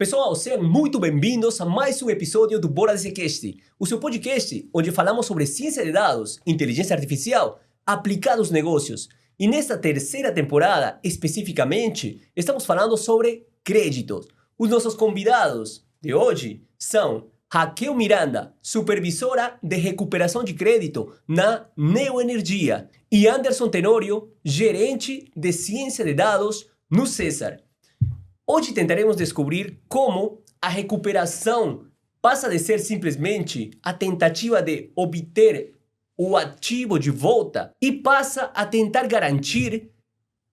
Pessoal, sejam muito bem-vindos a mais um episódio do Bora DCcast, o seu podcast onde falamos sobre ciência de dados, inteligência artificial aplicada aos negócios. E nesta terceira temporada, especificamente, estamos falando sobre créditos. Os nossos convidados de hoje são Raquel Miranda, supervisora de recuperação de crédito na Neoenergia, e Anderson Tenório, gerente de ciência de dados no César. Hoje tentaremos descobrir como a recuperação passa de ser simplesmente a tentativa de obter o ativo de volta e passa a tentar garantir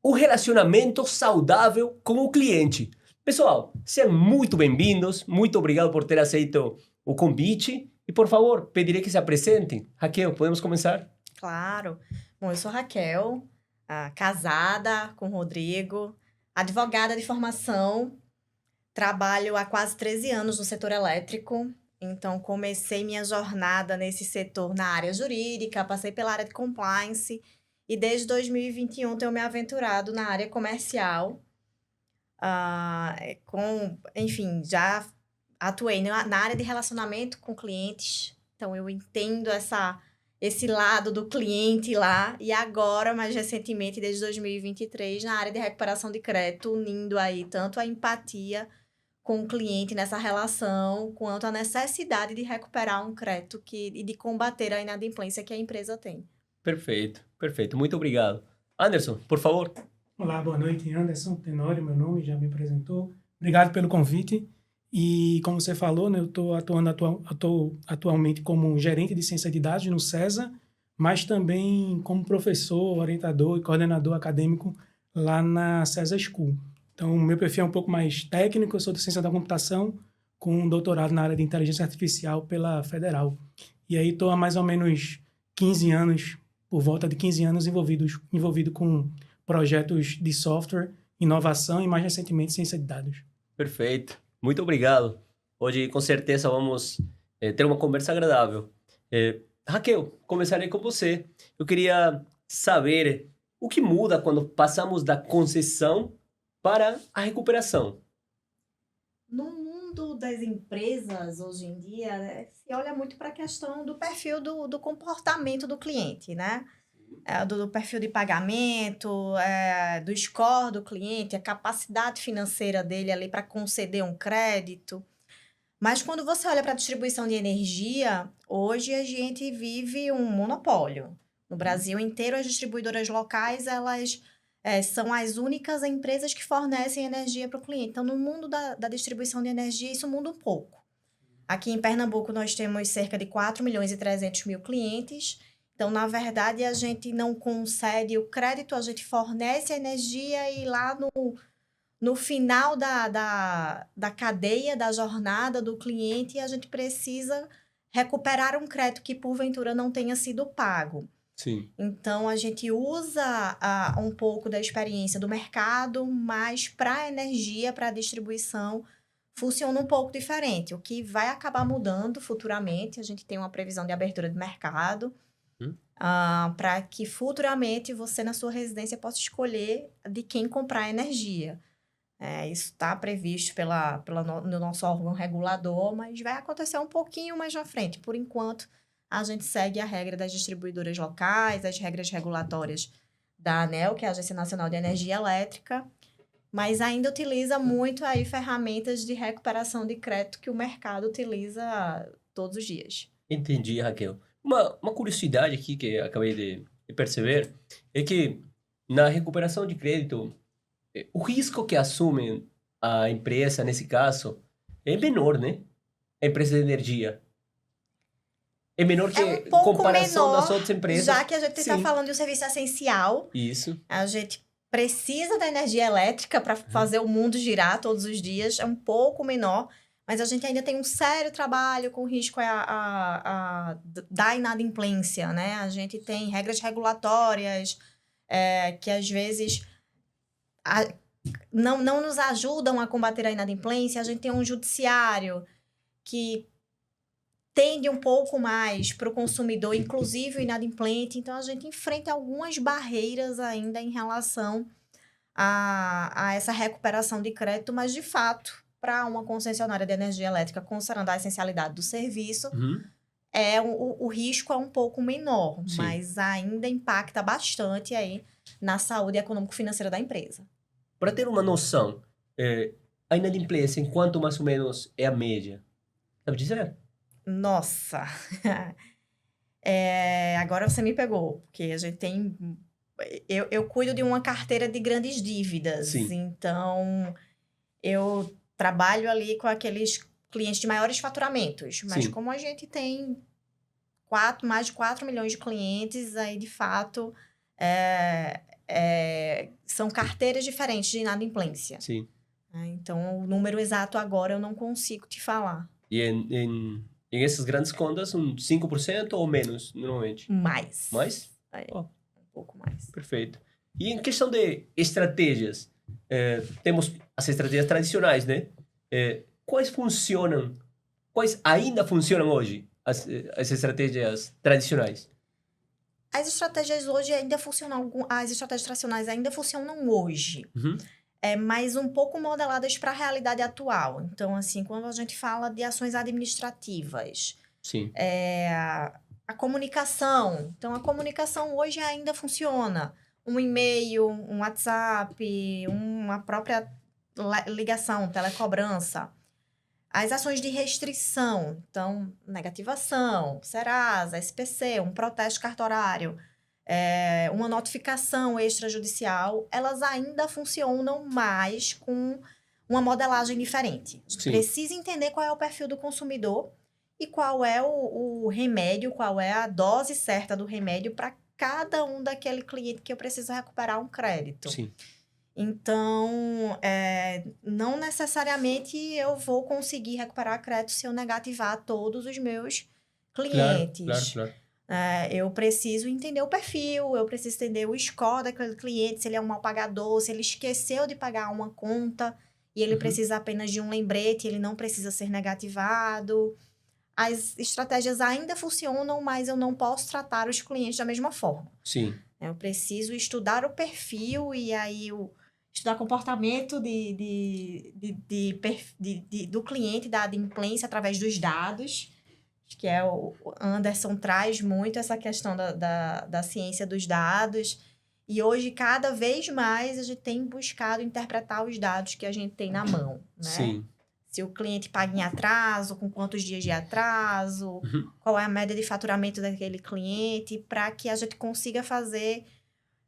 o relacionamento saudável com o cliente. Pessoal, sejam muito bem-vindos, muito obrigado por ter aceito o convite e, por favor, pedirei que se apresentem. Raquel, podemos começar? Claro. Bom, eu sou Raquel, casada com o Rodrigo, advogada de formação, trabalho há quase 13 anos no setor elétrico, então comecei minha jornada nesse setor na área jurídica, passei pela área de compliance e desde 2021 tenho me aventurado na área comercial, enfim, já atuei na área de relacionamento com clientes, então eu entendo esse lado do cliente lá, e agora, mais recentemente, desde 2023, na área de recuperação de crédito, unindo aí tanto a empatia com o cliente nessa relação, quanto a necessidade de recuperar um crédito e de combater a inadimplência que a empresa tem. Perfeito, perfeito. Muito obrigado. Anderson, por favor. Olá, boa noite. Anderson Tenório, meu nome, já me apresentou. Obrigado pelo convite. E como você falou, né, eu estou atualmente como gerente de ciência de dados no César, mas também como professor, orientador e coordenador acadêmico lá na César School. Então, o meu perfil é um pouco mais técnico, eu sou de ciência da computação, com um doutorado na área de inteligência artificial pela Federal. E aí estou há mais ou menos 15 anos, por volta de 15 anos, envolvido com projetos de software, inovação e, mais recentemente, ciência de dados. Perfeito. Muito obrigado. Hoje, com certeza, vamos ter uma conversa agradável. Raquel, começarei com você. Eu queria saber o que muda quando passamos da concessão para a recuperação. No mundo das empresas, hoje em dia, né, se olha muito para a questão do perfil do comportamento do cliente, né? Do perfil de pagamento, do score do cliente, a capacidade financeira dele ali para conceder um crédito. Mas quando você olha para a distribuição de energia, hoje a gente vive um monopólio. No Brasil inteiro, as distribuidoras locais, elas são as únicas empresas que fornecem energia para o cliente. Então, no mundo da distribuição de energia, isso muda um pouco. Aqui em Pernambuco, nós temos cerca de 4.300.000 clientes. Então, na verdade, a gente não concede o crédito, a gente fornece a energia e lá no final da cadeia, da jornada do cliente, a gente precisa recuperar um crédito que, porventura, não tenha sido pago. Sim. Então, a gente usa um pouco da experiência do mercado, mas para a energia, para a distribuição, funciona um pouco diferente. O que vai acabar mudando futuramente, a gente tem uma previsão de abertura de mercado, para que futuramente você, na sua residência, possa escolher de quem comprar energia. Isso está previsto no nosso órgão regulador, mas vai acontecer um pouquinho mais na frente. Por enquanto, a gente segue a regra das distribuidoras locais, as regras regulatórias da ANEEL, que é a Agência Nacional de Energia Elétrica, mas ainda utiliza muito aí ferramentas de recuperação de crédito que o mercado utiliza todos os dias. Entendi, Raquel. Uma curiosidade aqui que eu acabei de perceber é que na recuperação de crédito, o risco que assume a empresa, nesse caso, é menor, né? A empresa de energia. É menor que um pouco comparação menor, das outras empresas. já que a gente está falando de um serviço essencial. Isso. A gente precisa da energia elétrica para fazer o mundo girar todos os dias. É um pouco menor, mas a gente ainda tem um sério trabalho com risco da inadimplência, né? A gente tem regras regulatórias que, às vezes, não nos ajudam a combater a inadimplência. A gente tem um judiciário que tende um pouco mais para o consumidor, inclusive o inadimplente. Então, a gente enfrenta algumas barreiras ainda em relação a essa recuperação de crédito, mas, de fato, para uma concessionária de energia elétrica, considerando a essencialidade do serviço, Uhum. o risco é um pouco menor, Sim. mas ainda impacta bastante aí na saúde econômico-financeira da empresa. Para ter uma noção, a inadimplência, em quanto mais ou menos é a média? Sabe dizer? Nossa! Agora você me pegou, porque a gente tem... Eu cuido de uma carteira de grandes dívidas, Sim. então eu trabalho ali com aqueles clientes de maiores faturamentos, mas Sim. como a gente tem mais de 4 milhões de clientes, aí de fato são carteiras diferentes de inadimplência. Sim. Então o número exato agora eu não consigo te falar. E em essas grandes contas, 5% ou menos, normalmente? Mais. Mais? Um pouco mais. Perfeito. E em questão de estratégias, temos as estratégias tradicionais, né? Quais ainda funcionam hoje, as estratégias tradicionais? As estratégias hoje ainda funcionam, as estratégias tradicionais ainda funcionam hoje. Uhum. Mas um pouco modeladas para a realidade atual. Então, assim, quando a gente fala de ações administrativas, Sim. A comunicação. Então, a comunicação hoje ainda funciona. Um e-mail, um WhatsApp, uma própria ligação, telecobrança. As ações de restrição, então, negativação, Serasa, SPC, um protesto cartorário, uma notificação extrajudicial, elas ainda funcionam mais com uma modelagem diferente. Sim. Precisa entender qual é o perfil do consumidor e qual é o remédio, qual é a dose certa do remédio para cada um daquele cliente que eu preciso recuperar um crédito. Sim. Então, não necessariamente eu vou conseguir recuperar crédito se eu negativar todos os meus clientes. Claro. Eu preciso entender o perfil, eu preciso entender o score daquele cliente, se ele é um mau pagador, se ele esqueceu de pagar uma conta e ele precisa apenas de um lembrete, ele não precisa ser negativado. As estratégias ainda funcionam, mas eu não posso tratar os clientes da mesma forma. Sim. Eu preciso estudar o perfil e aí estudar comportamento do cliente, da adimplência através dos dados, que o Anderson traz muito essa questão da ciência dos dados. E hoje, cada vez mais, a gente tem buscado interpretar os dados que a gente tem na mão, né? Sim. Se o cliente paga em atraso, com quantos dias de atraso, qual é a média de faturamento daquele cliente, para que a gente consiga fazer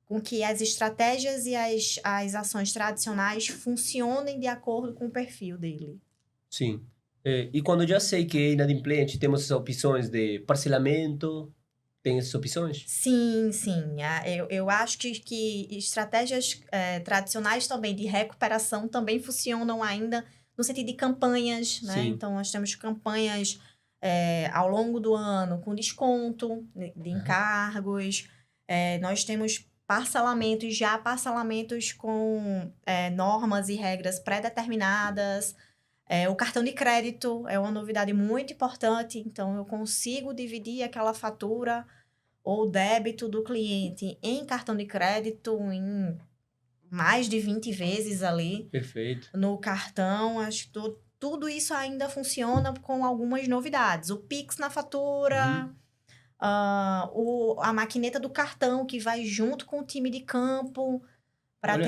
com que as estratégias e as ações tradicionais funcionem de acordo com o perfil dele. Sim. E quando já sei que é inadimplente, temos as opções de parcelamento, tem essas opções? Sim. Eu acho que estratégias tradicionais também de recuperação também funcionam ainda no sentido de campanhas, né? Sim. Então, nós temos campanhas ao longo do ano com desconto de encargos. Nós temos parcelamentos com normas e regras pré-determinadas. O cartão de crédito é uma novidade muito importante. Então, eu consigo dividir aquela fatura ou débito do cliente em cartão de crédito em mais de 20 vezes ali. Perfeito. No cartão. Acho que tudo isso ainda funciona com algumas novidades. O Pix na fatura, a maquineta do cartão que vai junto com o time de campo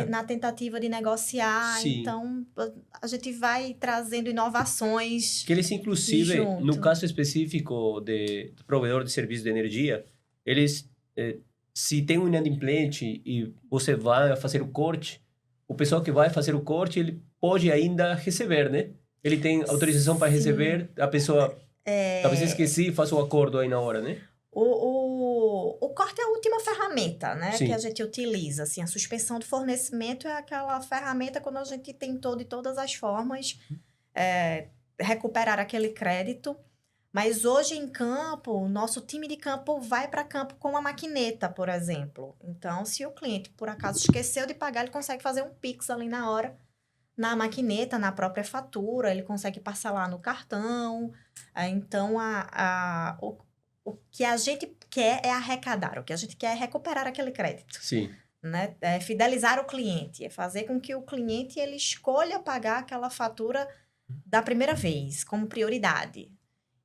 na tentativa de negociar. Sim. Então, a gente vai trazendo inovações. Que eles, inclusive, junto. no caso específico do provedor de serviço de energia, eles, se tem um inadimplente e você vai fazer o corte, o pessoal que vai fazer o corte, ele pode ainda receber, né? Ele tem autorização para receber, a pessoa talvez esqueci e faça o acordo aí na hora, né? O corte é a última ferramenta, né? Sim. Que a gente utiliza. Assim, a suspensão do fornecimento é aquela ferramenta quando a gente tentou de todas as formas recuperar aquele crédito. Mas hoje em campo, o nosso time de campo vai para campo com uma maquineta, por exemplo. Então, se o cliente, por acaso, esqueceu de pagar, ele consegue fazer um Pix ali na hora, na maquineta, na própria fatura, ele consegue parcelar no cartão. Então, o que a gente quer é arrecadar, o que a gente quer é recuperar aquele crédito. Sim. Né? É fidelizar o cliente, é fazer com que o cliente ele escolha pagar aquela fatura da primeira vez, como prioridade.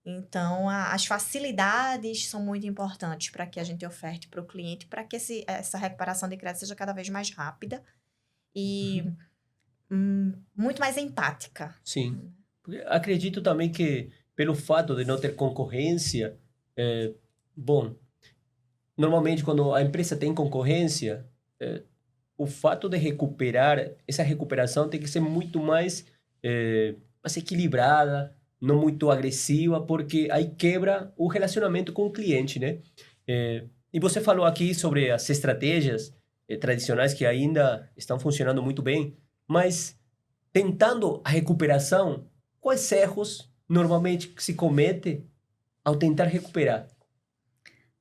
Então, as facilidades são muito importantes para que a gente oferte para o cliente, para que essa recuperação de crédito seja cada vez mais rápida e muito mais empática. Sim. Porque acredito também que, pelo fato de não ter concorrência, bom, normalmente quando a empresa tem concorrência, o fato de recuperar, essa recuperação tem que ser muito mais equilibrada, não muito agressiva, porque aí quebra o relacionamento com o cliente, né? E você falou aqui sobre as estratégias tradicionais que ainda estão funcionando muito bem, mas tentando a recuperação, quais erros normalmente se comete ao tentar recuperar?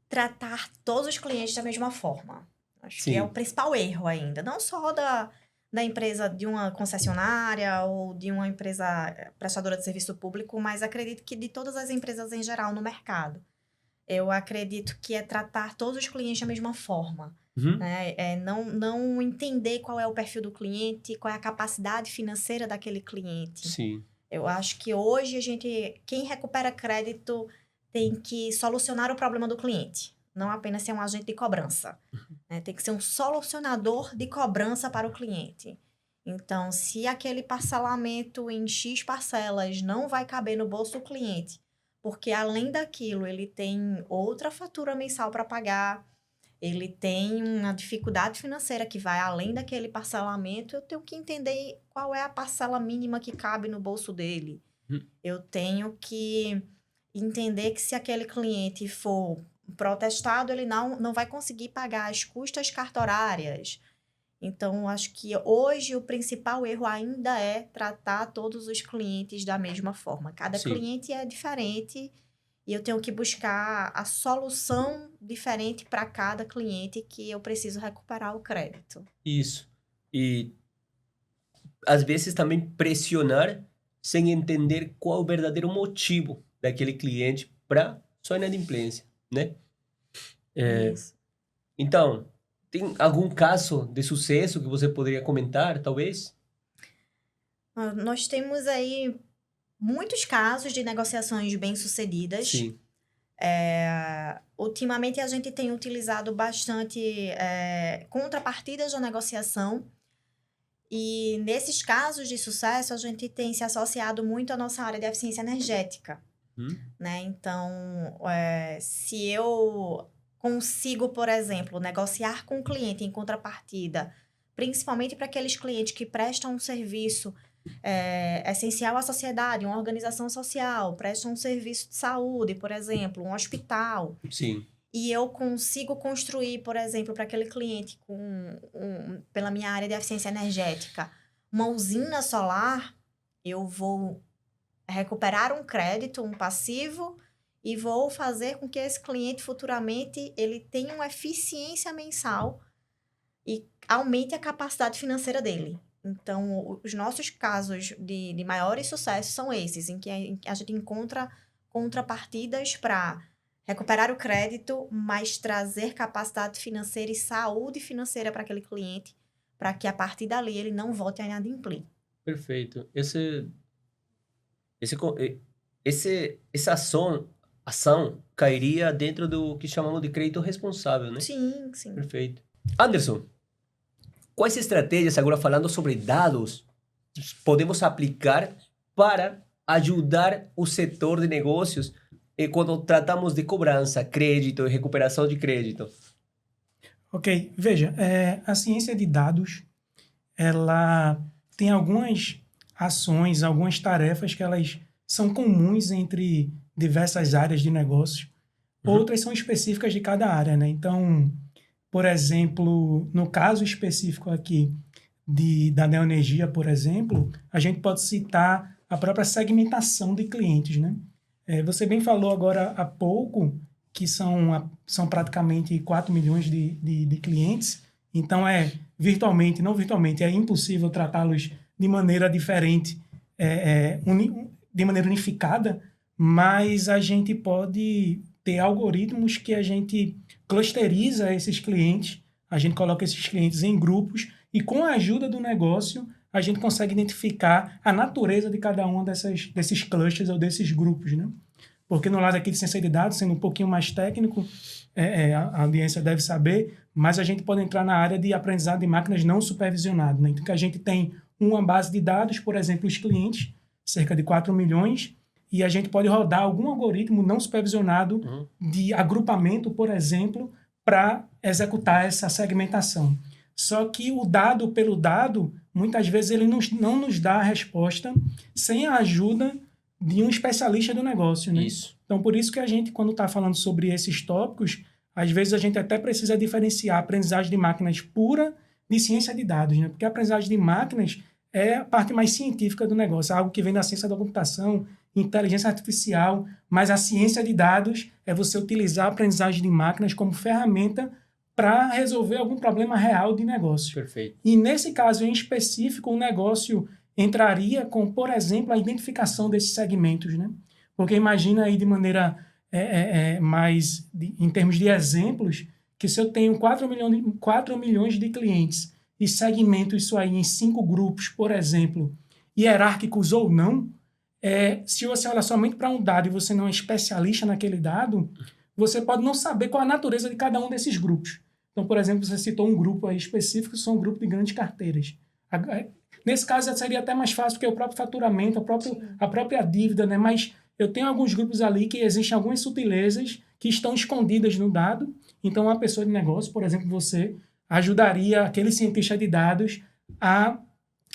Tratar todos os clientes da mesma forma. Acho Sim. que é o principal erro ainda. Não só da empresa, de uma concessionária ou de uma empresa prestadora de serviço público, mas acredito que de todas as empresas em geral no mercado. Eu acredito que é tratar todos os clientes da mesma forma. Né? Não entender qual é o perfil do cliente, qual é a capacidade financeira daquele cliente. Sim. Eu acho que hoje quem recupera crédito tem que solucionar o problema do cliente, não apenas ser um agente de cobrança. Né? Tem que ser um solucionador de cobrança para o cliente. Então, se aquele parcelamento em X parcelas não vai caber no bolso do cliente, porque além daquilo ele tem outra fatura mensal para pagar, ele tem uma dificuldade financeira que vai além daquele parcelamento, eu tenho que entender qual é a parcela mínima que cabe no bolso dele. Eu tenho que entender que se aquele cliente for protestado, ele não vai conseguir pagar as custas cartorárias. Então, acho que hoje o principal erro ainda é tratar todos os clientes da mesma forma. Cada Sim. cliente é diferente e eu tenho que buscar a solução diferente para cada cliente que eu preciso recuperar o crédito. Isso. E às vezes também pressionar sem entender qual é o verdadeiro motivo daquele cliente para sua inadimplência, né? Isso. Então, tem algum caso de sucesso que você poderia comentar, talvez? Nós temos aí muitos casos de negociações bem-sucedidas. Sim. Ultimamente, a gente tem utilizado bastante contrapartidas da negociação. E nesses casos de sucesso, a gente tem se associado muito à nossa área de eficiência energética. Né? Então, se eu consigo, por exemplo, negociar com o cliente em contrapartida, principalmente para aqueles clientes que prestam um serviço essencial à sociedade, uma organização social, prestam um serviço de saúde, por exemplo, um hospital. Sim. E eu consigo construir, por exemplo, para aquele cliente, pela minha área de eficiência energética, uma usina solar, eu vou recuperar um crédito, um passivo, e vou fazer com que esse cliente futuramente ele tenha uma eficiência mensal e aumente a capacidade financeira dele. Então, os nossos casos de maiores sucessos são esses, em que a gente encontra contrapartidas para recuperar o crédito, mas trazer capacidade financeira e saúde financeira para aquele cliente, para que a partir dali ele não volte a inadimplir. Perfeito. Essa ação cairia dentro do que chamamos de crédito responsável, né? Sim, sim. Perfeito. Anderson, quais estratégias, agora falando sobre dados, podemos aplicar para ajudar o setor de negócios quando tratamos de cobrança, crédito e recuperação de crédito? Ok, veja, a ciência de dados, ela tem algumas ações, algumas tarefas que elas são comuns entre diversas áreas de negócios, outras são específicas de cada área, né? Então, por exemplo, no caso específico aqui da Neoenergia, por exemplo, a gente pode citar a própria segmentação de clientes, né? Você bem falou agora há pouco que são praticamente 4 milhões de clientes, então não virtualmente, é impossível tratá-los de maneira diferente, de maneira unificada, mas a gente pode ter algoritmos que a gente clusteriza esses clientes, a gente coloca esses clientes em grupos e com a ajuda do negócio a gente consegue identificar a natureza de cada um desses clusters ou desses grupos, né? Porque no lado aqui de ciência de dados, sendo um pouquinho mais técnico, a audiência deve saber, mas a gente pode entrar na área de aprendizado de máquinas não supervisionado, né? Então, que a gente tem uma base de dados, por exemplo, os clientes, cerca de 4 milhões, e a gente pode rodar algum algoritmo não supervisionado de agrupamento, por exemplo, para executar essa segmentação. Só que o dado pelo dado, muitas vezes ele não nos dá a resposta sem a ajuda de um especialista do negócio, né? Isso. Então, por isso que a gente, quando está falando sobre esses tópicos, às vezes a gente até precisa diferenciar a aprendizagem de máquinas pura de ciência de dados, né? Porque a aprendizagem de máquinas é a parte mais científica do negócio, algo que vem da ciência da computação, inteligência artificial, mas a ciência de dados é você utilizar a aprendizagem de máquinas como ferramenta para resolver algum problema real de negócio. Perfeito. E nesse caso em específico, o negócio entraria com, por exemplo, a identificação desses segmentos, né? Porque imagina aí de maneira em termos de exemplos, que se eu tenho 4 milhões de clientes e segmento isso aí em 5 grupos, por exemplo, hierárquicos ou não, se você olha somente para um dado e você não é especialista naquele dado, você pode não saber qual a natureza de cada um desses grupos. Então, por exemplo, você citou um grupo aí específico, que são um grupo de grandes carteiras. Nesse caso, seria até mais fácil, porque o próprio faturamento, a própria dívida, né? Mas eu tenho alguns grupos ali que existem algumas sutilezas que estão escondidas no dado. Então, uma pessoa de negócio, por exemplo, você ajudaria aquele cientista de dados a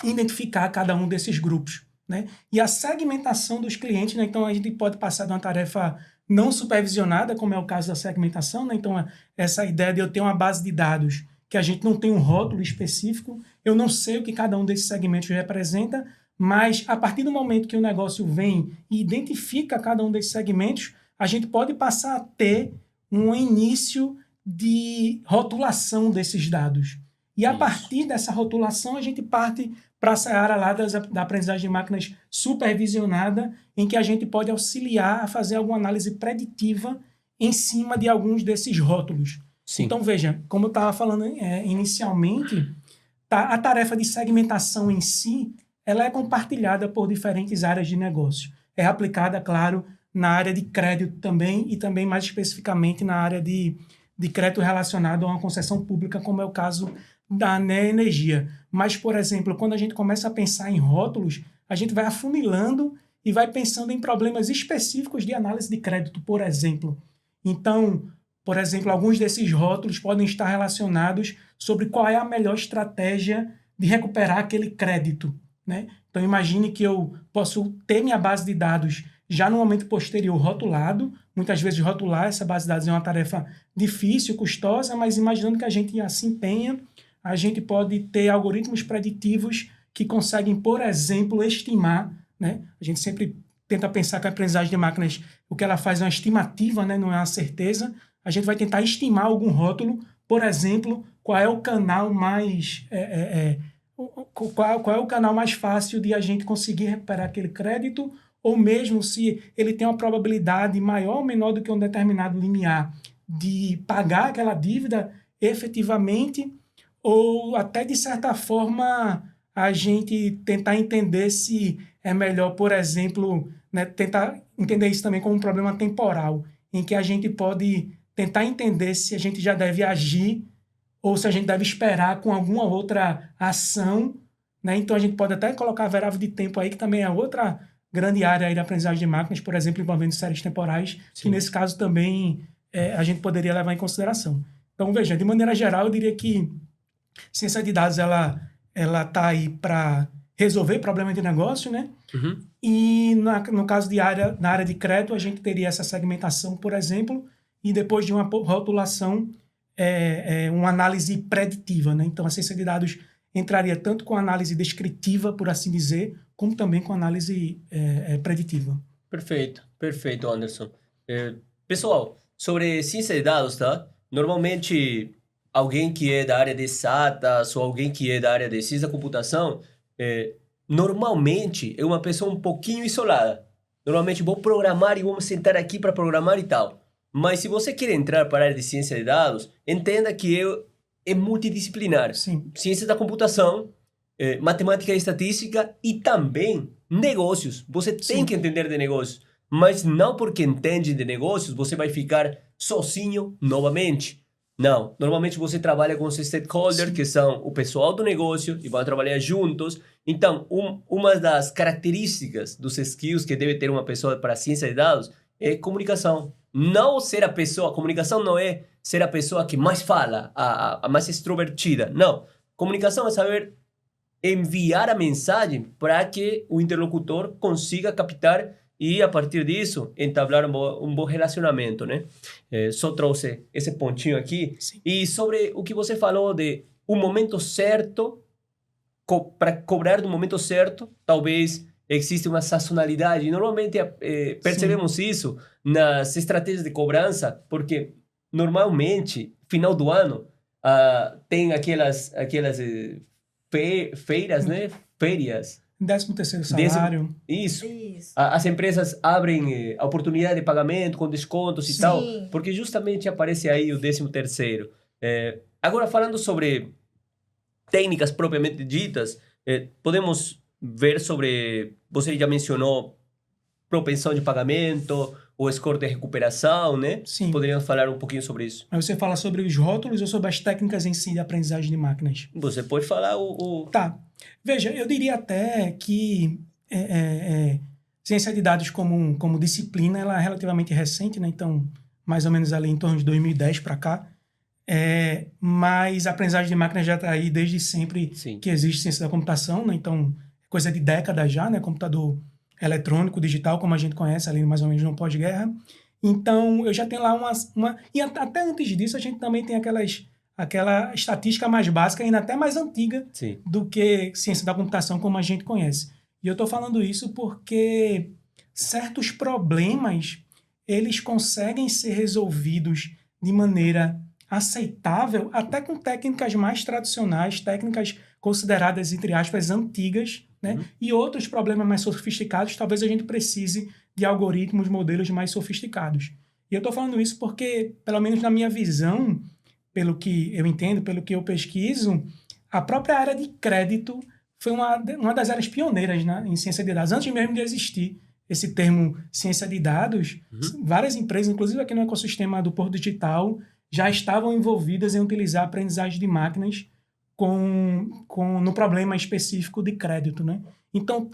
identificar cada um desses grupos, né? E a segmentação dos clientes, né? Então, a gente pode passar de uma tarefa não supervisionada, como é o caso da segmentação, né? Então, essa ideia de eu ter uma base de dados que a gente não tem um rótulo específico, eu não sei o que cada um desses segmentos representa, mas a partir do momento que o negócio vem e identifica cada um desses segmentos, a gente pode passar a ter um início de rotulação desses dados. E a partir dessa rotulação, a gente parte para a seara lá da aprendizagem de máquinas supervisionada, em que a gente pode auxiliar a fazer alguma análise preditiva em cima de alguns desses rótulos. Sim. Então, veja, como eu estava falando inicialmente, a tarefa de segmentação em si, ela é compartilhada por diferentes áreas de negócio. É aplicada, claro, na área de crédito também, e também mais especificamente na área de crédito relacionado a uma concessão pública, como é o caso da Neoenergia. Mas, por exemplo, quando a gente começa a pensar em rótulos, a gente vai afunilando e vai pensando em problemas específicos de análise de crédito, por exemplo. Então, por exemplo, alguns desses rótulos podem estar relacionados sobre qual é a melhor estratégia de recuperar aquele crédito, né? Então, imagine que eu posso ter minha base de dados já no momento posterior rotulado. Muitas vezes rotular essa base de dados é uma tarefa difícil, custosa, mas imaginando que a gente se empenha, a gente pode ter algoritmos preditivos que conseguem, por exemplo, estimar, né? A gente sempre tenta pensar que a aprendizagem de máquinas, o que ela faz é uma estimativa, né? Não é uma certeza. A gente vai tentar estimar algum rótulo, por exemplo, qual é o canal mais... qual é o canal mais fácil de a gente conseguir recuperar aquele crédito, ou mesmo se ele tem uma probabilidade maior ou menor do que um determinado limiar de pagar aquela dívida efetivamente, ou até, de certa forma, a gente tentar entender se é melhor, por exemplo, né, tentar entender isso também como um problema temporal, em que a gente pode tentar entender se a gente já deve agir ou se a gente deve esperar com alguma outra ação, né? Então, a gente pode até colocar a variável de tempo aí, que também é outra grande área aí da aprendizagem de máquinas, por exemplo, envolvendo séries temporais, Sim. que nesse caso também a gente poderia levar em consideração. Então, veja, de maneira geral, eu diria que ciência de dados, ela está aí para resolver problemas de negócio, né? Uhum. E no caso na área de crédito, a gente teria essa segmentação, por exemplo, e depois de uma rotulação, uma análise preditiva, né? Então, a ciência de dados entraria tanto com análise descritiva, por assim dizer, como também com análise preditiva. Perfeito, Anderson. Pessoal, sobre ciência de dados, tá? Normalmente, alguém que é da área de exatas ou alguém que é da área de ciência da computação, normalmente é uma pessoa um pouquinho isolada. Normalmente vou programar e vamos sentar aqui para programar e tal. Mas se você quer entrar para a área de ciência de dados, entenda que é multidisciplinar. Sim. Ciência da computação, matemática e estatística e também negócios. Você tem Sim. que entender de negócios, mas não porque entende de negócios você vai ficar sozinho novamente. Não, normalmente você trabalha com os stakeholders, Sim. que são o pessoal do negócio, e vão trabalhar juntos. Então, uma das características dos skills que deve ter uma pessoa para ciência de dados é comunicação. Não ser a pessoa, comunicação não é ser a pessoa que mais fala, a mais extrovertida. Não, comunicação é saber enviar a mensagem para que o interlocutor consiga captar e, a partir disso, entablar um bom relacionamento, né? Só trouxe esse pontinho aqui. Sim. E sobre o que você falou de o momento certo, para cobrar no momento certo, talvez existe uma sazonalidade. E normalmente percebemos isso nas estratégias de cobrança, porque normalmente, final do ano, tem aquelas feiras, né? Férias. 13º salário. Isso. Isso. As empresas abrem a oportunidade de pagamento com descontos e Sim. tal, porque justamente aparece aí o 13º. Agora, falando sobre técnicas propriamente ditas, podemos ver sobre, você já mencionou propensão de pagamento, o score de recuperação, né? Sim. Poderíamos falar um pouquinho sobre isso. Aí você fala sobre os rótulos ou sobre as técnicas em si de aprendizagem de máquinas? Você pode falar Tá. Veja, eu diria até que ciência de dados como disciplina, ela é relativamente recente, né? Então, mais ou menos ali em torno de 2010 para cá. Mas a aprendizagem de máquinas já está aí desde sempre. Sim. Que existe ciência da computação, né? Então, é coisa de décadas já, né? Computador eletrônico, digital, como a gente conhece ali mais ou menos no pós-guerra. Então, eu já tenho lá E até antes disso, a gente também tem aquela estatística mais básica, ainda até mais antiga Sim. do que ciência da computação como a gente conhece. E eu estou falando isso porque certos problemas, eles conseguem ser resolvidos de maneira aceitável, até com técnicas mais tradicionais, técnicas consideradas, entre aspas, antigas, né? E outros problemas mais sofisticados, talvez a gente precise de algoritmos, modelos mais sofisticados. E eu estou falando isso porque, pelo menos na minha visão, pelo que eu entendo, pelo que eu pesquiso, a própria área de crédito foi uma das áreas pioneiras, né, em ciência de dados. Antes mesmo de existir esse termo ciência de dados, várias empresas, inclusive aqui no ecossistema do Porto Digital, já estavam envolvidas em utilizar a aprendizagem de máquinas no problema específico de crédito, né? Então,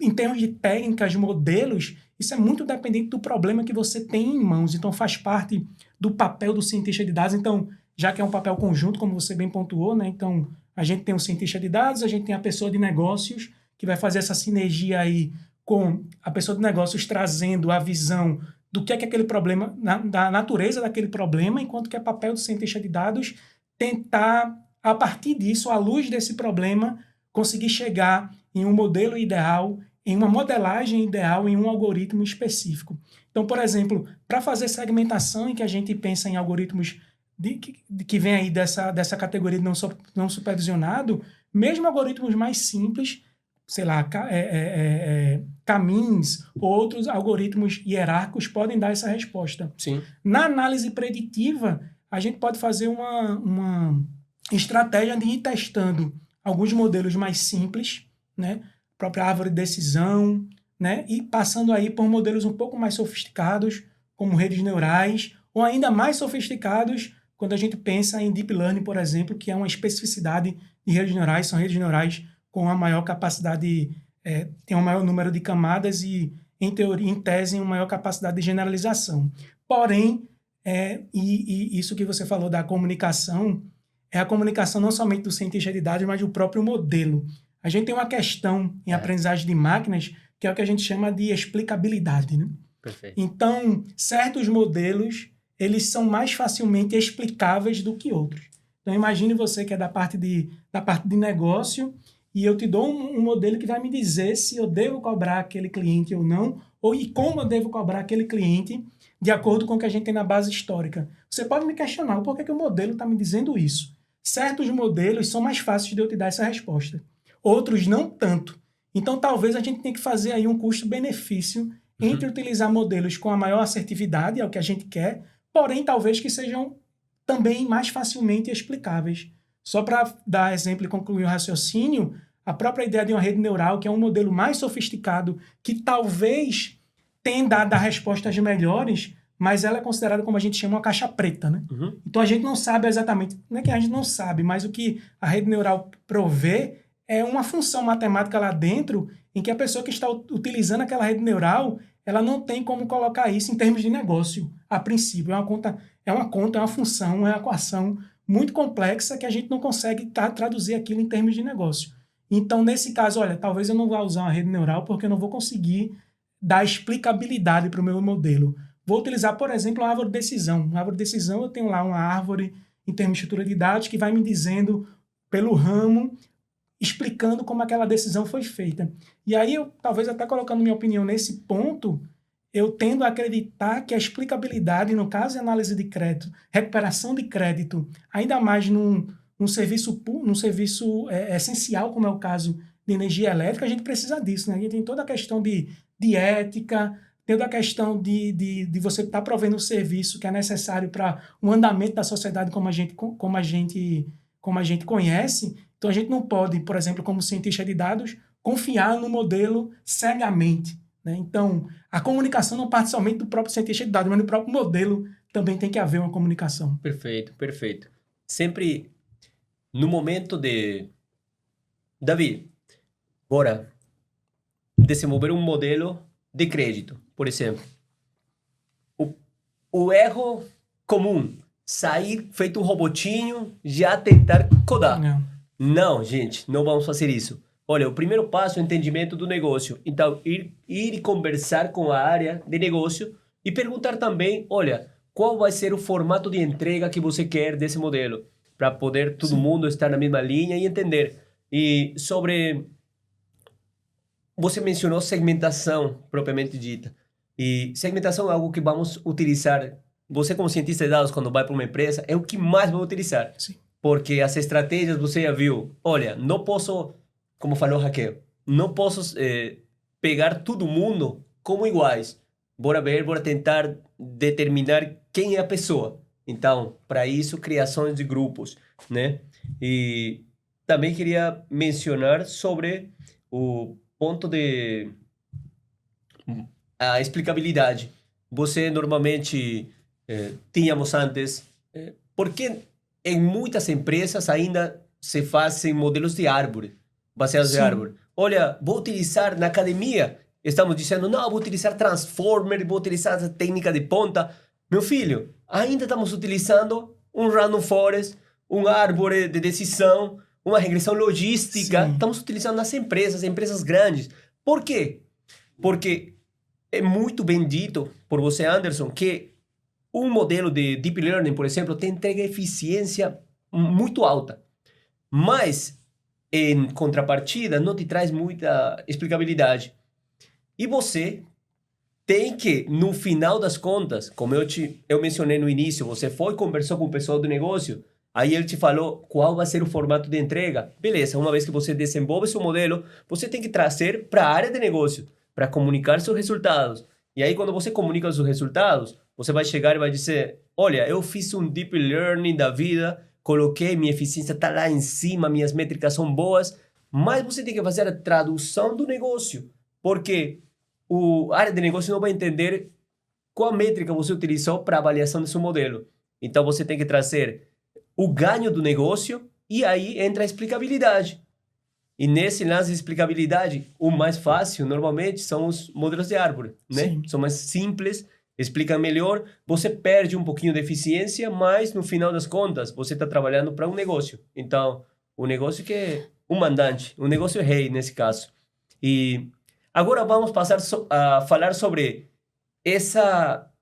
em termos de técnicas, modelos, isso é muito dependente do problema que você tem em mãos. Então, faz parte do papel do cientista de dados. Então, já que é um papel conjunto, como você bem pontuou, né? Então, a gente tem um cientista de dados, a gente tem a pessoa de negócios, que vai fazer essa sinergia aí com a pessoa de negócios trazendo a visão do que é aquele problema, da natureza daquele problema, enquanto que é papel do cientista de dados tentar, a partir disso, à luz desse problema, conseguir chegar em um modelo ideal, em uma modelagem ideal, em um algoritmo específico. Então, por exemplo, para fazer segmentação, em que a gente pensa em algoritmos que vem aí dessa categoria de não supervisionado, mesmo algoritmos mais simples, sei lá, caminhos ou outros algoritmos hierárquicos podem dar essa resposta. Sim. Na análise preditiva, a gente pode fazer uma estratégia de ir testando alguns modelos mais simples, né? A própria árvore de decisão, né? E passando aí por modelos um pouco mais sofisticados, como redes neurais, ou ainda mais sofisticados quando a gente pensa em Deep Learning, por exemplo, que é uma especificidade de redes neurais, são redes neurais com a maior capacidade, tem um maior número de camadas e, em teoria, em tese, uma maior capacidade de generalização. Porém, e isso que você falou da comunicação, é a comunicação não somente do cientista de dados, mas do próprio modelo. A gente tem uma questão em aprendizagem de máquinas, que é o que a gente chama de explicabilidade, né? Perfeito. Então, certos modelos, eles são mais facilmente explicáveis do que outros. Então, imagine você que é da parte de negócio, e eu te dou um modelo que vai me dizer se eu devo cobrar aquele cliente ou não, e como eu devo cobrar aquele cliente, de acordo com o que a gente tem na base histórica. Você pode me questionar por que o modelo está me dizendo isso. Certos modelos são mais fáceis de eu te dar essa resposta. Outros não tanto. Então, talvez a gente tenha que fazer aí um custo-benefício entre utilizar modelos com a maior assertividade, é o que a gente quer, porém, talvez que sejam também mais facilmente explicáveis. Só para dar exemplo e concluir o raciocínio, A própria ideia de uma rede neural, que é um modelo mais sofisticado, que talvez tenda a dar respostas melhores, mas ela é considerada, como a gente chama, uma caixa preta, né? Uhum. Então a gente não sabe exatamente, não é que a gente não sabe, mas o que a rede neural provê é uma função matemática lá dentro em que a pessoa que está utilizando aquela rede neural, ela não tem como colocar isso em termos de negócio, a princípio. É uma função, é uma equação muito complexa que a gente não consegue traduzir aquilo em termos de negócio. Então, nesse caso, olha, talvez eu não vá usar uma rede neural porque eu não vou conseguir dar explicabilidade para o meu modelo. Vou utilizar, por exemplo, a árvore de decisão. Na árvore de decisão eu tenho lá uma árvore em termos de estrutura de dados que vai me dizendo pelo ramo, explicando como aquela decisão foi feita. E aí, eu, talvez até colocando minha opinião nesse ponto, eu tendo a acreditar que a explicabilidade, no caso de análise de crédito, recuperação de crédito, ainda mais num serviço essencial, como é o caso de energia elétrica, a gente precisa disso, né? A gente tem toda a questão de ética, toda a questão de você estar provendo um serviço que é necessário para o andamento da sociedade como a gente conhece. Então, a gente não pode, por exemplo, como cientista de dados, confiar no modelo cegamente, né? Então, a comunicação não parte somente do próprio cientista de dados, mas do próprio modelo também tem que haver uma comunicação. Perfeito, perfeito. Sempre no momento de... Davi, bora desenvolver um modelo de crédito, por exemplo. O erro comum, sair feito um robotinho, já tentar codar. Não, gente, não vamos fazer isso. Olha, o primeiro passo é o entendimento do negócio. Então, ir e conversar com a área de negócio e perguntar também, olha, qual vai ser o formato de entrega que você quer desse modelo, para poder todo mundo estar na mesma linha e entender. E sobre... Você mencionou segmentação, propriamente dita. E segmentação é algo que vamos utilizar. Você, como cientista de dados, quando vai para uma empresa, é o que mais vai utilizar. Sim. Porque as estratégias, você já viu. Olha, não posso, como falou Raquel, não posso pegar todo mundo como iguais. Bora tentar determinar quem é a pessoa. Então, para isso, criações de grupos, né? E também queria mencionar sobre o ponto de a explicabilidade. Você normalmente tínhamos antes, porque em muitas empresas ainda se fazem modelos de árvore, baseados em árvore. Olha, vou utilizar na academia, estamos dizendo, não, vou utilizar Transformer, vou utilizar essa técnica de ponta. Meu filho, ainda estamos utilizando um Random Forest, uma árvore de decisão, uma regressão logística. Sim. Estamos utilizando nas empresas grandes. Por quê? Porque é muito bem dito por você, Anderson, que um modelo de Deep Learning, por exemplo, tem entrega eficiência muito alta. Mas, em contrapartida, não te traz muita explicabilidade. E você tem que, no final das contas, como eu mencionei no início, você foi e conversou com o pessoal do negócio, aí ele te falou qual vai ser o formato de entrega. Beleza, uma vez que você desenvolve seu modelo, você tem que trazer para a área de negócio, para comunicar seus resultados. E aí, quando você comunica os resultados, você vai chegar e vai dizer, olha, eu fiz um deep learning da vida, coloquei, minha eficiência está lá em cima, minhas métricas são boas, mas você tem que fazer a tradução do negócio, porque a área de negócio não vai entender qual métrica você utilizou para a avaliação do seu modelo. Então, você tem que trazer o ganho do negócio e aí entra a explicabilidade. E nesse lance de explicabilidade, o mais fácil, normalmente, são os modelos de árvore, né? Sim. São mais simples, explicam melhor, você perde um pouquinho de eficiência, mas no final das contas, você está trabalhando para um negócio. Então, o negócio que é o mandante, o negócio é rei nesse caso. E agora vamos passar a falar sobre essa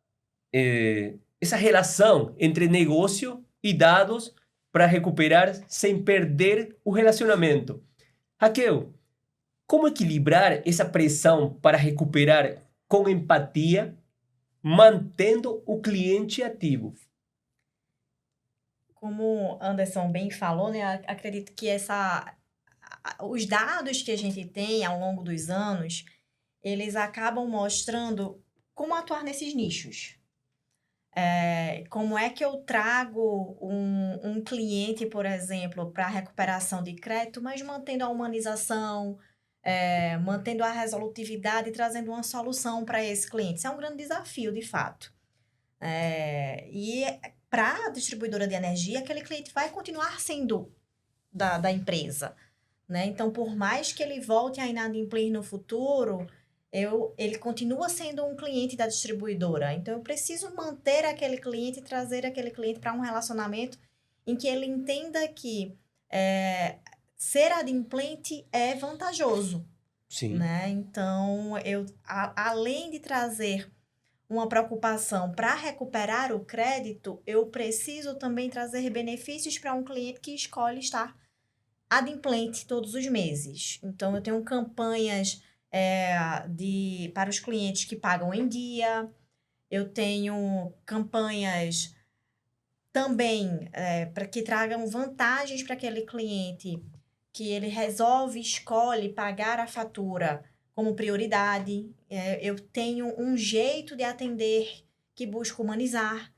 relação entre negócio e dados para recuperar sem perder o relacionamento. Raquel, como equilibrar essa pressão para recuperar com empatia, mantendo o cliente ativo? Como Anderson bem falou, né, acredito que os dados que a gente tem ao longo dos anos, eles acabam mostrando como atuar nesses nichos. Como é que eu trago um cliente, por exemplo, para recuperação de crédito, mas mantendo a humanização, mantendo a resolutividade e trazendo uma solução para esse cliente? Isso é um grande desafio, de fato. E para a distribuidora de energia, aquele cliente vai continuar sendo da empresa, né? Então, por mais que ele volte a inadimplir no futuro, ele continua sendo um cliente da distribuidora. Então, eu preciso manter aquele cliente e trazer aquele cliente para um relacionamento em que ele entenda que ser adimplente é vantajoso. Sim. Né? Então, além de trazer uma preocupação para recuperar o crédito, eu preciso também trazer benefícios para um cliente que escolhe estar adimplente todos os meses. Então, eu tenho campanhas para os clientes que pagam em dia, eu tenho campanhas também para que tragam vantagens para aquele cliente, que ele escolhe pagar a fatura como prioridade. Eu tenho um jeito de atender que busca humanizar,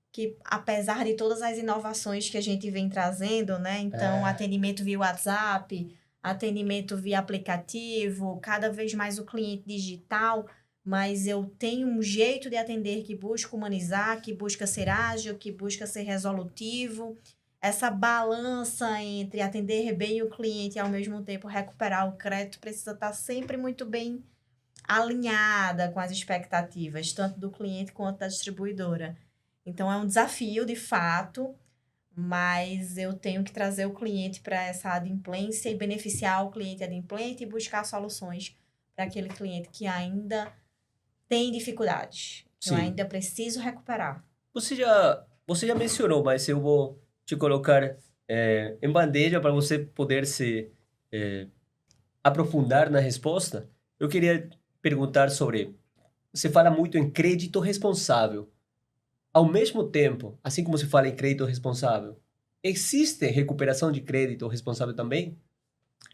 que apesar de todas as inovações que a gente vem trazendo, né? Então, atendimento via WhatsApp, atendimento via aplicativo, cada vez mais o cliente digital, mas eu tenho um jeito de atender que busca humanizar, que busca ser ágil, que busca ser resolutivo. Essa balança entre atender bem o cliente e, ao mesmo tempo, recuperar o crédito precisa estar sempre muito bem alinhada com as expectativas, tanto do cliente quanto da distribuidora. Então, é um desafio, de fato, mas eu tenho que trazer o cliente para essa adimplência e beneficiar o cliente adimplente e buscar soluções para aquele cliente que ainda tem dificuldades. Eu ainda preciso recuperar. Você já mencionou, mas eu vou te colocar em bandeja para você poder se aprofundar na resposta. Eu queria perguntar sobre... Você fala muito em crédito responsável. Ao mesmo tempo, assim como se fala em crédito responsável, existe recuperação de crédito responsável também?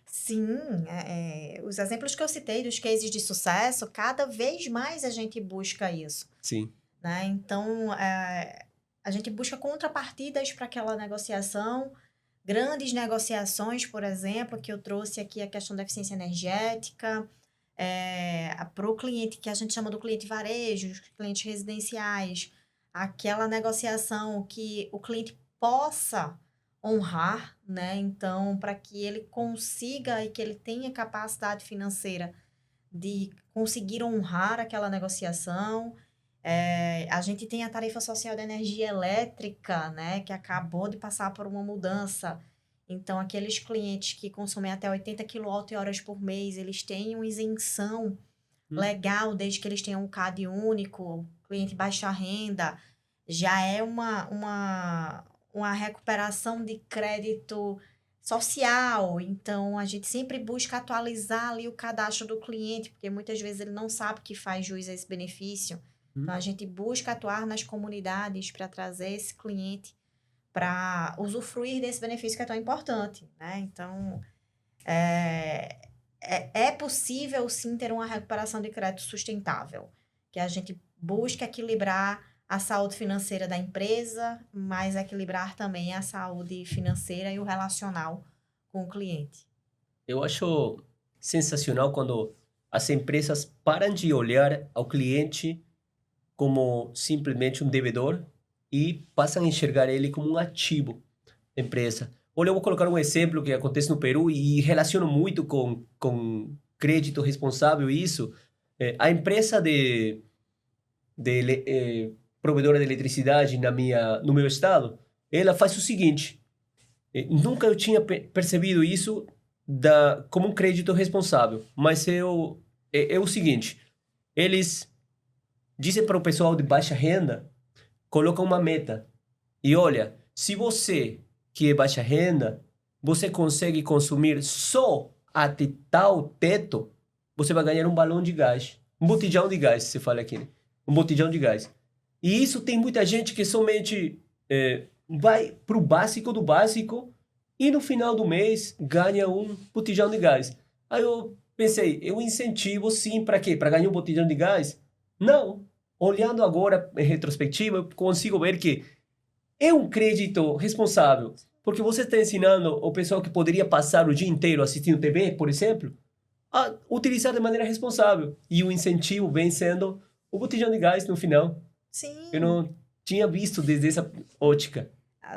Sim, os exemplos que eu citei dos cases de sucesso, cada vez mais a gente busca isso. Sim. Né? Então, a gente busca contrapartidas para aquela negociação, grandes negociações, por exemplo, que eu trouxe aqui a questão da eficiência energética, para o cliente, que a gente chama do cliente varejo, os clientes residenciais, aquela negociação que o cliente possa honrar, né? Então, para que ele consiga e que ele tenha capacidade financeira de conseguir honrar aquela negociação. A gente tem a tarifa social de energia elétrica, né? Que acabou de passar por uma mudança. Então, aqueles clientes que consomem até 80 kWh por mês, eles têm uma isenção legal, desde que eles tenham um CAD único, cliente baixa renda, já é uma recuperação de crédito social. Então, a gente sempre busca atualizar ali o cadastro do cliente, porque muitas vezes ele não sabe que faz jus a esse benefício. Então, a gente busca atuar nas comunidades para trazer esse cliente para usufruir desse benefício que é tão importante, né? Então, é possível, sim, ter uma recuperação de crédito sustentável, que a gente busca equilibrar a saúde financeira da empresa, mas equilibrar também a saúde financeira e o relacional com o cliente. Eu acho sensacional quando as empresas param de olhar ao cliente como simplesmente um devedor e passam a enxergar ele como um ativo da empresa. Olha, eu vou colocar um exemplo que acontece no Peru e relaciono muito com crédito responsável isso. A empresa provedora de eletricidade no meu estado, ela faz o seguinte, nunca eu tinha percebido isso como um crédito responsável, mas é o seguinte, eles dizem para o pessoal de baixa renda, colocam uma meta, e olha, se você que é baixa renda, você consegue consumir só até tal teto, você vai ganhar um balão de gás, um botijão de gás, se fala aqui, né? Um botijão de gás. E isso tem muita gente que somente vai para o básico do básico e no final do mês ganha um botijão de gás. Aí eu pensei, eu incentivo sim, para quê? Para ganhar um botijão de gás? Não. olhando agora em retrospectiva, eu consigo ver que é um crédito responsável. Porque você está ensinando o pessoal que poderia passar o dia inteiro assistindo TV, por exemplo, a utilizar de maneira responsável. E o incentivo vem sendo o botijão de gás no final. Sim. Eu não tinha visto desde essa ótica.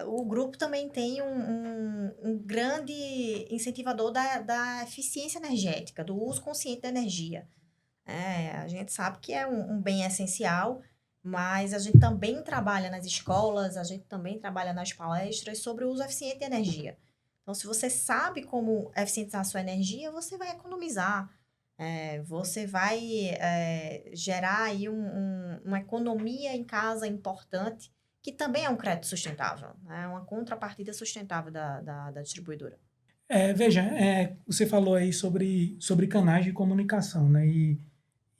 O grupo também tem um grande incentivador da eficiência energética, do uso consciente da energia. A gente sabe que é um bem essencial, mas a gente também trabalha nas escolas, a gente também trabalha nas palestras sobre o uso eficiente de energia. Então, se você sabe como eficientizar a sua energia, você vai economizar. Você vai gerar aí uma economia em casa importante, que também é um crédito sustentável, né? Uma contrapartida sustentável da distribuidora. Veja, você falou aí sobre canais de comunicação, né?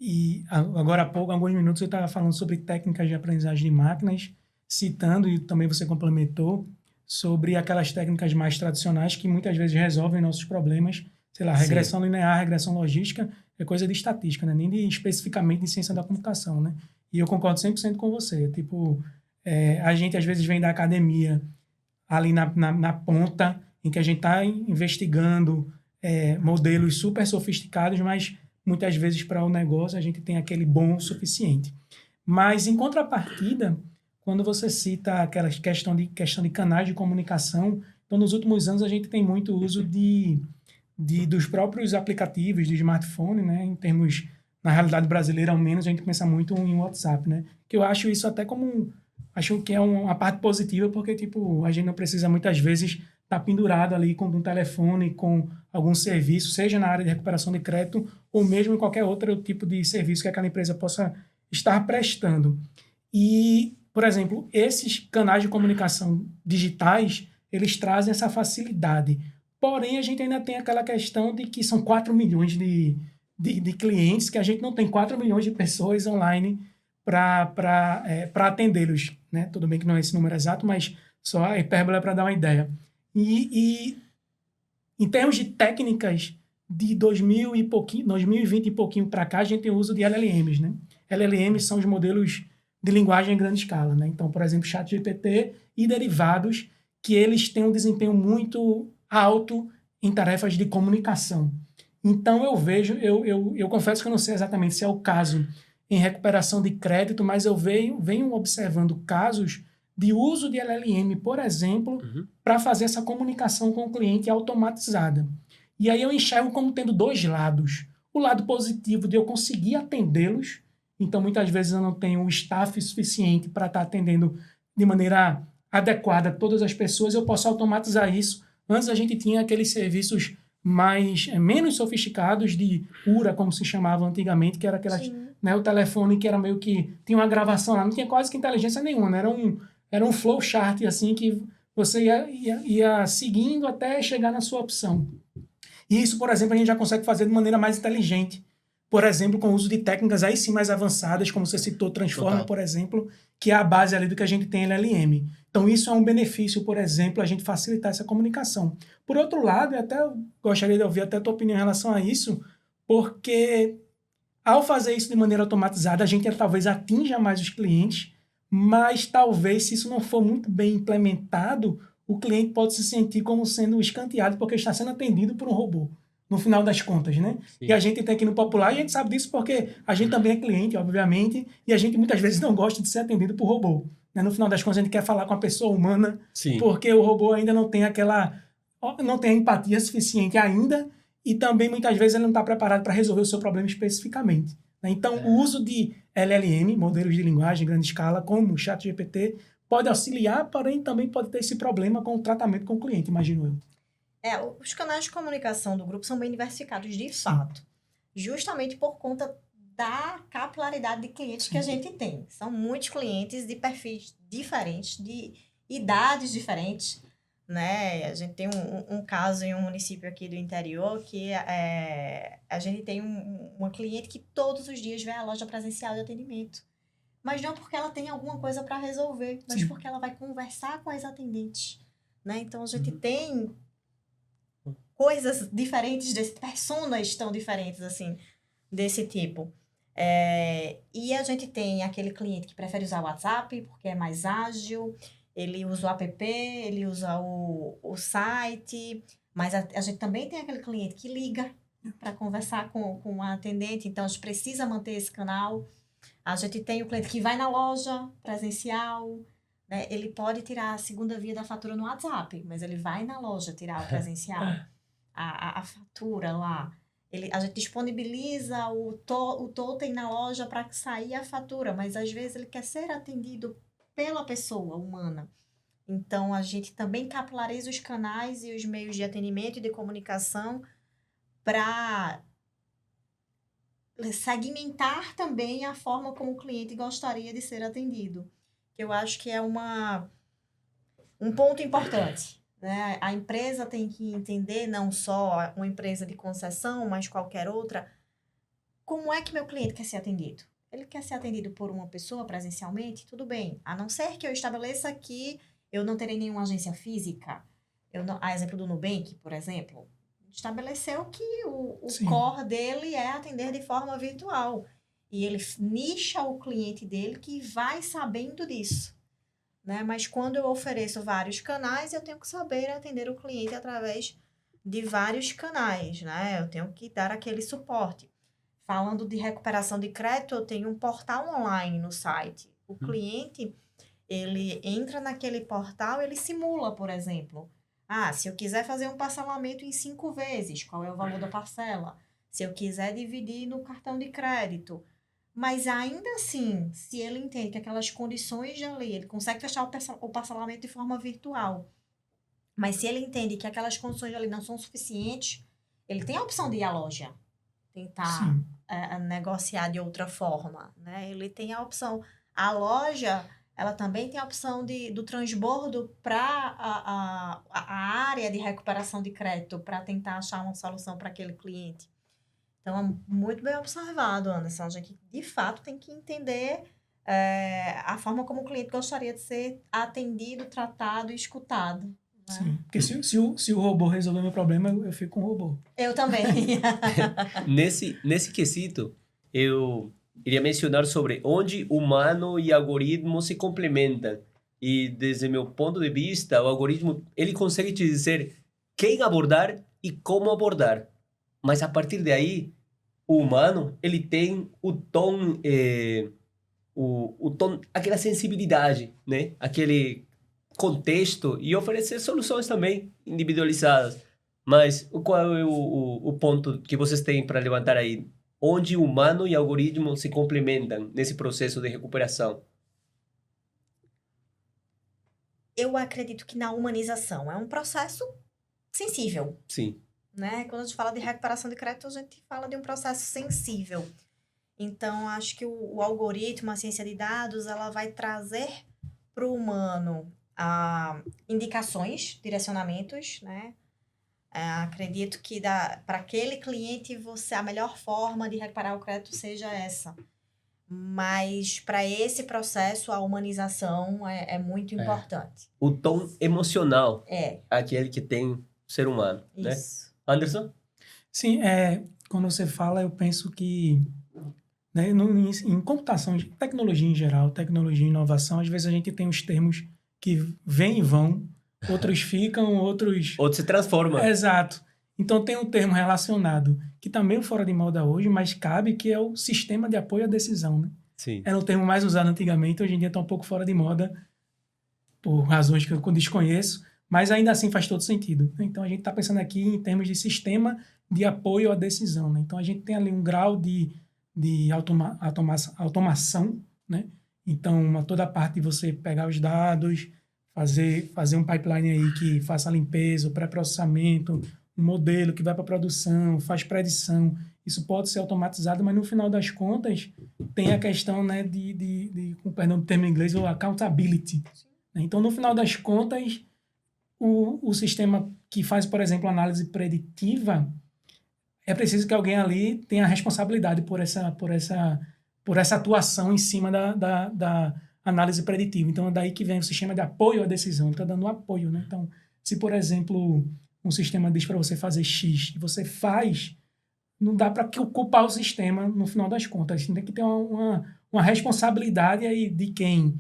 E agora há pouco, alguns minutos, eu estava falando sobre técnicas de aprendizagem de máquinas, citando, e também você complementou, sobre aquelas técnicas mais tradicionais que muitas vezes resolvem nossos problemas, sei lá, regressão linear, regressão logística, é coisa de estatística, né? Nem especificamente de ciência da computação, né? E eu concordo 100% com você. Tipo, a gente às vezes vem da academia ali na ponta, em que a gente está investigando modelos super sofisticados, mas muitas vezes para o negócio a gente tem aquele bom o suficiente. Mas, em contrapartida, quando você cita aquela questão de canais de comunicação, então, nos últimos anos a gente tem muito uso dos próprios aplicativos de smartphone, né? Em termos, na realidade brasileira, ao menos, a gente pensa muito em WhatsApp, né? Que eu acho isso até acho que é uma parte positiva, porque, tipo, a gente não precisa muitas vezes estar pendurado ali com um telefone, com algum serviço, seja na área de recuperação de crédito ou mesmo em qualquer outro tipo de serviço que aquela empresa possa estar prestando. E, por exemplo, esses canais de comunicação digitais, eles trazem essa facilidade. Porém, a gente ainda tem aquela questão de que são 4 milhões de clientes, que a gente não tem 4 milhões de pessoas online para atendê-los, né? Tudo bem que não é esse número exato, mas só a hipérbole é para dar uma ideia. E em termos de técnicas, de 2020 e pouquinho para cá, a gente tem o uso de LLMs, né? LLMs são os modelos de linguagem em grande escala, né? Então, por exemplo, ChatGPT e derivados, que eles têm um desempenho muito alto em tarefas de comunicação. Então, eu confesso que eu não sei exatamente se é o caso em recuperação de crédito, mas eu venho observando casos de uso de LLM, por exemplo, para fazer essa comunicação com o cliente automatizada. E aí eu enxergo como tendo dois lados. O lado positivo de eu conseguir atendê-los, então muitas vezes eu não tenho o staff suficiente para estar atendendo de maneira adequada todas as pessoas, eu posso automatizar isso. Antes a gente tinha aqueles serviços menos sofisticados de URA, como se chamava antigamente, que era o telefone que era meio que tinha uma gravação lá, não tinha quase que inteligência nenhuma, né? Era um flowchart assim que você ia seguindo até chegar na sua opção. E isso, por exemplo, a gente já consegue fazer de maneira mais inteligente. Por exemplo, com o uso de técnicas aí sim mais avançadas, como você citou, Transformer, por exemplo, que é a base ali do que a gente tem em LLM. Então, isso é um benefício, por exemplo, a gente facilitar essa comunicação. Por outro lado, eu até gostaria de ouvir até a tua opinião em relação a isso, porque ao fazer isso de maneira automatizada, a gente talvez atinja mais os clientes, mas talvez, se isso não for muito bem implementado, o cliente pode se sentir como sendo escanteado porque está sendo atendido por um robô, no final das contas, né? Sim. E a gente tem aqui no Popular, e a gente sabe disso porque a gente também é cliente, obviamente, e a gente muitas vezes não gosta de ser atendido por robô, né? No final das contas, a gente quer falar com a pessoa humana, sim, porque o robô ainda não tem a empatia suficiente ainda, e também muitas vezes ele não está preparado para resolver o seu problema especificamente. Né? Então, o uso de LLM, modelos de linguagem em grande escala, como o ChatGPT, pode auxiliar, porém também pode ter esse problema com o tratamento com o cliente, imagino eu. Os canais de comunicação do grupo são bem diversificados, de fato. Justamente por conta da capilaridade de clientes que a gente tem. São muitos clientes de perfis diferentes, de idades diferentes, né? A gente tem um caso em um município aqui do interior que a gente tem uma cliente que todos os dias vai à loja presencial de atendimento. Mas não porque ela tem alguma coisa para resolver, mas sim, porque ela vai conversar com as atendentes, né? Então, a gente tem coisas diferentes, personas tão diferentes, assim, desse tipo. E a gente tem aquele cliente que prefere usar o WhatsApp porque é mais ágil, ele usa o app, ele usa o site, mas a gente também tem aquele cliente que liga para conversar com a atendente, então a gente precisa manter esse canal. A gente tem o cliente que vai na loja presencial, né? Ele pode tirar a segunda via da fatura no WhatsApp, mas ele vai na loja tirar o presencial, a fatura lá. A gente disponibiliza o totem na loja para sair a fatura, mas às vezes ele quer ser atendido pela pessoa humana. Então, a gente também capilariza os canais e os meios de atendimento e de comunicação para segmentar também a forma como o cliente gostaria de ser atendido. Eu acho que é um ponto importante. Né? A empresa tem que entender, não só uma empresa de concessão, mas qualquer outra, como é que meu cliente quer ser atendido. Ele quer ser atendido por uma pessoa presencialmente? Tudo bem. A não ser que eu estabeleça que eu não terei nenhuma agência física. A exemplo do Nubank, por exemplo, estabeleceu que o core dele é atender de forma virtual. E ele nicha o cliente dele que vai sabendo disso. Né? Mas quando eu ofereço vários canais, eu tenho que saber atender o cliente através de vários canais, né? Eu tenho que dar aquele suporte. Falando de recuperação de crédito, eu tenho um portal online no site. O cliente, ele entra naquele portal, ele simula, por exemplo. Se eu quiser fazer um parcelamento em 5 vezes, qual é o valor da parcela? Se eu quiser dividir no cartão de crédito. Mas ainda assim, se ele entende que aquelas condições de lei, ele consegue fechar o parcelamento de forma virtual, mas se ele entende que aquelas condições de lei não são suficientes, ele tem a opção de ir à loja, tentar negociar de outra forma, né? Ele tem a opção. A loja, ela também tem a opção do transbordo para a área de recuperação de crédito, para tentar achar uma solução para aquele cliente. Então, é muito bem observado, Anderson. A gente, de fato, tem que entender a forma como o cliente gostaria de ser atendido, tratado e escutado. Né? Sim, porque se o robô resolver meu problema, eu fico com o robô. Eu também. Nesse quesito, eu iria mencionar sobre onde humano e algoritmo se complementam. E, desde meu ponto de vista, o algoritmo ele consegue te dizer quem abordar e como abordar. Mas a partir daí, o humano, ele tem o tom, aquela sensibilidade, né? Aquele contexto e oferecer soluções também individualizadas. Mas qual é o ponto que vocês têm para levantar aí? Onde humano e algoritmo se complementam nesse processo de recuperação? Eu acredito que na humanização é um processo sensível. Sim. Né? Quando a gente fala de recuperação de crédito, a gente fala de um processo sensível. Então, acho que o algoritmo, a ciência de dados, ela vai trazer para o humano indicações, direcionamentos, né? Acredito que para aquele cliente, a melhor forma de recuperar o crédito seja essa. Mas, para esse processo, a humanização é muito importante. O tom emocional. É. Aquele que tem o ser humano, Isso. né? Anderson? Sim, quando você fala, eu penso que né, em computação, tecnologia em geral, tecnologia e inovação, às vezes a gente tem os termos que vêm e vão, outros ficam, outros se transformam. Exato. Então tem um termo relacionado que está meio fora de moda hoje, mas cabe, que é o sistema de apoio à decisão. Né? Sim. Era o termo mais usado antigamente, hoje em dia está um pouco fora de moda, por razões que eu desconheço, mas ainda assim faz todo sentido. Então, a gente está pensando aqui em termos de sistema de apoio à decisão. Né? Então, a gente tem ali um grau de automação, né? Então, toda a parte de você pegar os dados, fazer um pipeline aí que faça a limpeza, o pré-processamento, um modelo que vai para a produção, faz predição. Isso pode ser automatizado, mas no final das contas, tem a questão, né, com perdão do termo em inglês, o accountability. Então, no final das contas, o sistema que faz, por exemplo, análise preditiva, é preciso que alguém ali tenha a responsabilidade por essa atuação em cima da análise preditiva. Então, é daí que vem o sistema de apoio à decisão. Ele está dando apoio. Né? Então, se, por exemplo, um sistema diz para você fazer X e você faz, não dá para culpar o sistema no final das contas. A gente tem que ter uma responsabilidade aí de quem...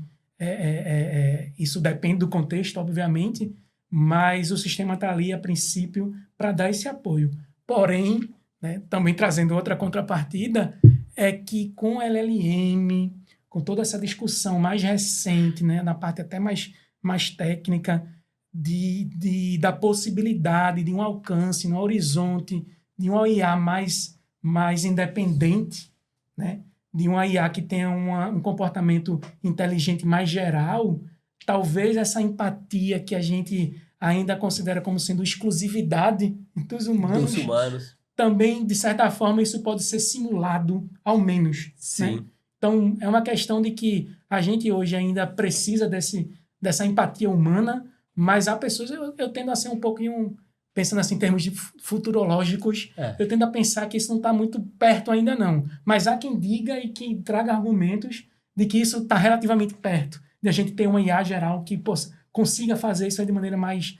isso depende do contexto, obviamente, mas o sistema está ali, a princípio, para dar esse apoio. Porém, né, também trazendo outra contrapartida, é que com o LLM, com toda essa discussão mais recente, né, na parte até mais técnica, da possibilidade de um alcance, um horizonte, de uma IA mais independente, né, de uma IA que tenha um comportamento inteligente mais geral, talvez essa empatia que a gente ainda considera como sendo exclusividade dos humanos, também, de certa forma, isso pode ser simulado, ao menos. Sim. Né? Então, é uma questão de que a gente hoje ainda precisa dessa empatia humana, mas há pessoas, eu tendo a ser um pouquinho, pensando assim em termos de futurológicos, eu tendo a pensar que isso não está muito perto ainda não. Mas há quem diga e que traga argumentos de que isso está relativamente perto, de a gente ter uma IA geral que consiga fazer isso de maneira mais